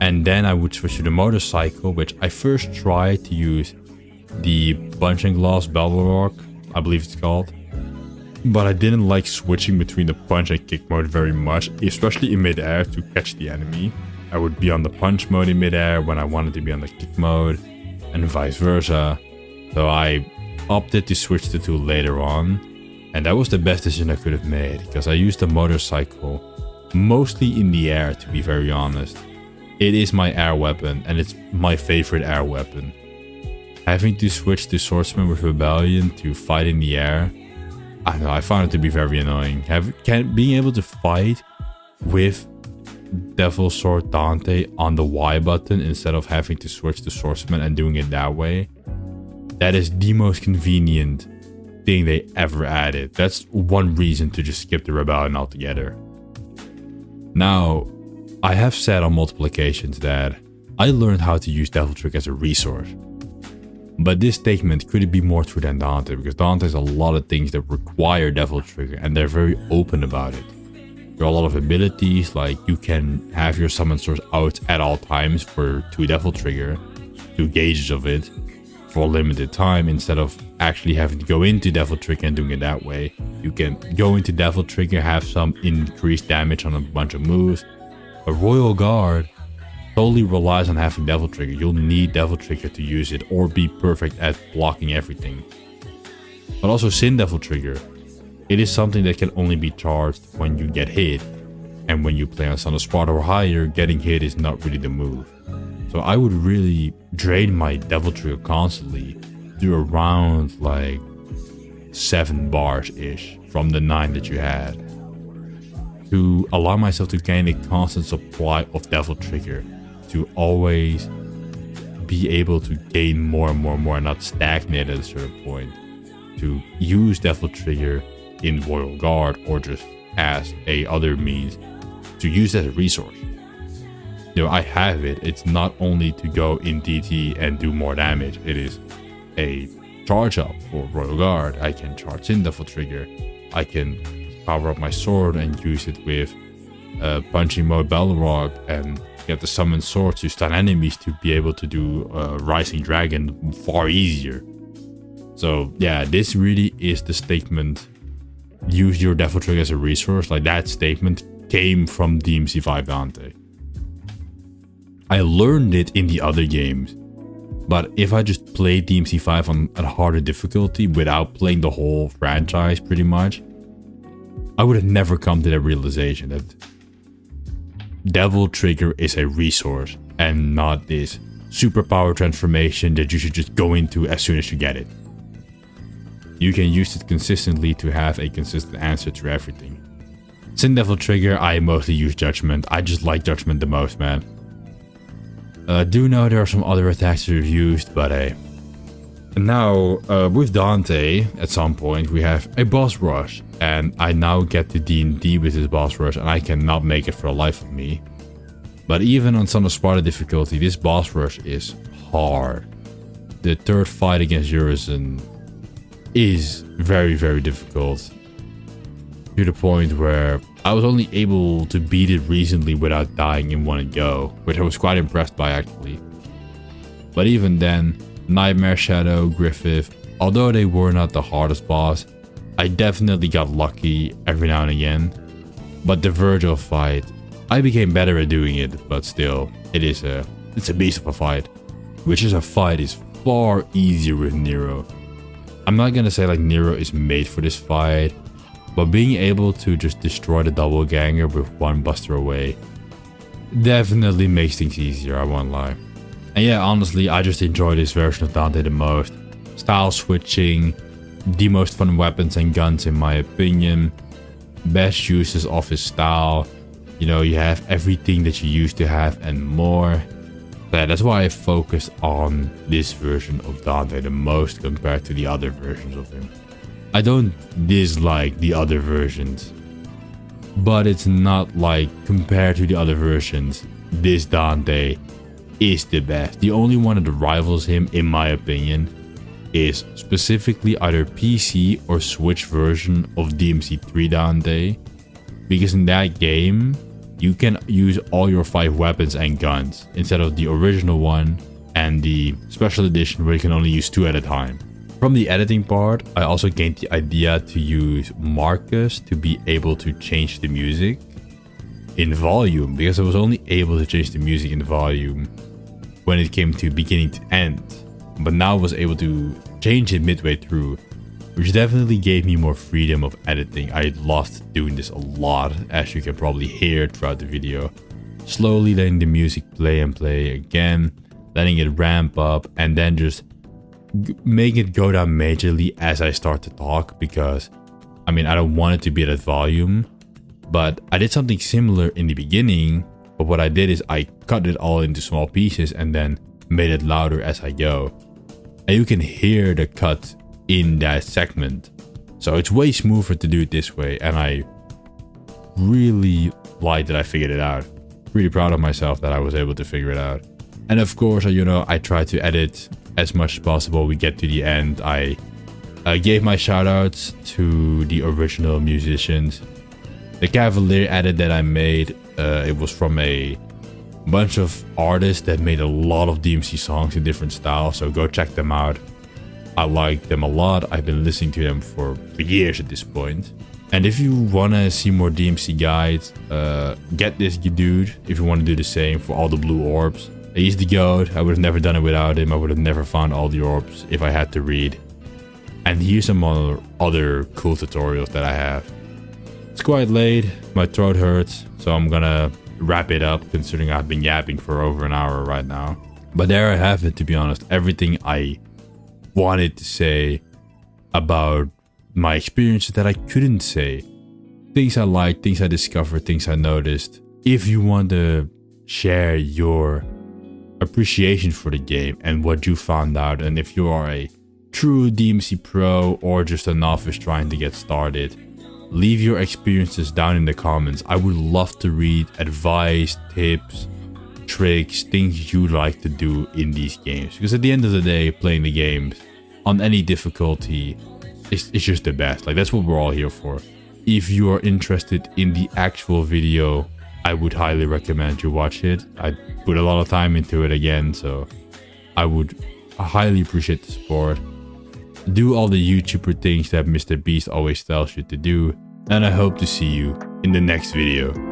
And then I would switch to the motorcycle, which I first tried to use the punching gloves battle rock, I believe it's called. But I didn't like switching between the punch and kick mode very much, especially in midair to catch the enemy. I would be on the punch mode in midair when I wanted to be on the kick mode, and vice versa. So I opted to switch the two later on, and that was the best decision I could have made, because I used the motorcycle mostly in the air, to be very honest. It is my air weapon, and it's my favorite air weapon. Having to switch to Swordsman with Rebellion to fight in the air, I don't know, I found it to be very annoying. Being able to fight with Devil Sword Dante on the Y button instead of having to switch to Swordsman and doing it that way, that is the most convenient thing they ever added. That's one reason to just skip the Rebellion altogether. Now, I have said on multiple occasions that I learned how to use Devil Trigger as a resource. But this statement couldn't be more true than Dante, because Dante has a lot of things that require Devil Trigger and they're very open about it. There are a lot of abilities, like you can have your summon source out at all times for 2 Devil Trigger, 2 gauges of it, for a limited time, instead of actually having to go into Devil Trigger and doing it that way. You can go into Devil Trigger, have some increased damage on a bunch of moves. A Royal Guard totally relies on having Devil Trigger. You'll need Devil Trigger to use it or be perfect at blocking everything. But also Sin Devil Trigger. It is something that can only be charged when you get hit. And when you play on Son of Sparta or higher, getting hit is not really the move. So I would really drain my Devil Trigger constantly to around like 7 bars-ish from the 9 that you had, to allow myself to gain a constant supply of Devil Trigger, to always be able to gain more and more and more and not stagnate at a certain point, to use Devil Trigger in Royal Guard or just as a other means to use as a resource. You know, I have it. It's not only to go in DT and do more damage. It is a charge up for Royal Guard. I can charge in Devil Trigger. I can power up my sword and use it with punching mode Balrog and get the summon sword to stun enemies to be able to do Rising Dragon far easier. So yeah, this really is the statement. Use your Devil Trigger as a resource. Like, that statement came from DMC5 Dante. I learned it in the other games, but if I just played DMC5 on a harder difficulty without playing the whole franchise pretty much, I would have never come to that realization that Devil Trigger is a resource and not this superpower transformation that you should just go into as soon as you get it. You can use it consistently to have a consistent answer to everything. Sin Devil Trigger, I mostly use Judgment. I just like Judgment the most, man. I do know there are some other attacks that are used, but hey. Now, with Dante, at some point, we have a boss rush. And I now get to D&D with this boss rush, and I cannot make it for the life of me. But even on Son of Sparta difficulty, this boss rush is hard. The third fight against Urizen is very, very difficult. To the point where I was only able to beat it recently without dying in one go, which I was quite impressed by actually. But even then, Nightmare Shadow, Griffith, although they were not the hardest boss, I definitely got lucky every now and again. But the Virgil fight, I became better at doing it, but still, it's a beast of a fight. Which is a fight is far easier with Nero. I'm not gonna say like Nero is made for this fight, but being able to just destroy the doppelganger with one buster away definitely makes things easier, I won't lie. And yeah, honestly, I just enjoy this version of Dante the most. Style switching, the most fun weapons and guns in my opinion, best uses of his style. You know, you have everything that you used to have and more. Yeah, that's why I focus on this version of Dante the most compared to the other versions of him. I don't dislike the other versions, but it's not like compared to the other versions, this Dante is the best. The only one that rivals him, in my opinion, is specifically either PC or Switch version of DMC3 Dante, because in that game you can use all your 5 weapons and guns instead of the original one and the special edition where you can only use 2 at a time. From the editing part, I also gained the idea to use Marcus to be able to change the music in volume, because I was only able to change the music in volume when it came to beginning to end, but now I was able to change it midway through, which definitely gave me more freedom of editing. I loved doing this a lot, as you can probably hear throughout the video. Slowly letting the music play and play again, letting it ramp up, and then just make it go down majorly as I start to talk, because I mean, I don't want it to be at that volume, but I did something similar in the beginning But what I did is I cut it all into small pieces and then made it louder as I go. And you can hear the cut in that segment. So it's way smoother to do it this way. And I really like that I figured it out. Really proud of myself that I was able to figure it out. And of course, I try to edit as much as possible. We get to the end. I gave my shoutouts to the original musicians. The Cavalier edit that I made, it was from a bunch of artists that made a lot of DMC songs in different styles. So go check them out. I like them a lot. I've been listening to them for years at this point. And if you want to see more DMC guides, get this dude if you want to do the same for all the blue orbs. He's the GOAT. I would have never done it without him. I would have never found all the orbs if I had to read. And here's some other cool tutorials that I have. It's quite late. My throat hurts. So I'm gonna wrap it up considering I've been yapping for over an hour right now. But there I have it, to be honest. Everything I wanted to say about my experiences that I couldn't say. Things I liked, things I discovered, things I noticed. If you want to share your appreciation for the game and what you found out, and if you are a true DMC pro or just a novice trying to get started, leave your experiences down in the comments. I would love to read advice, tips, tricks, things you like to do in these games. Because at the end of the day, playing the games on any difficulty, it's just the best. Like, that's what we're all here for. If you are interested in the actual video, I would highly recommend you watch it. I put a lot of time into it again, so I would highly appreciate the support. Do all the YouTuber things that Mr. Beast always tells you to do, and I hope to see you in the next video.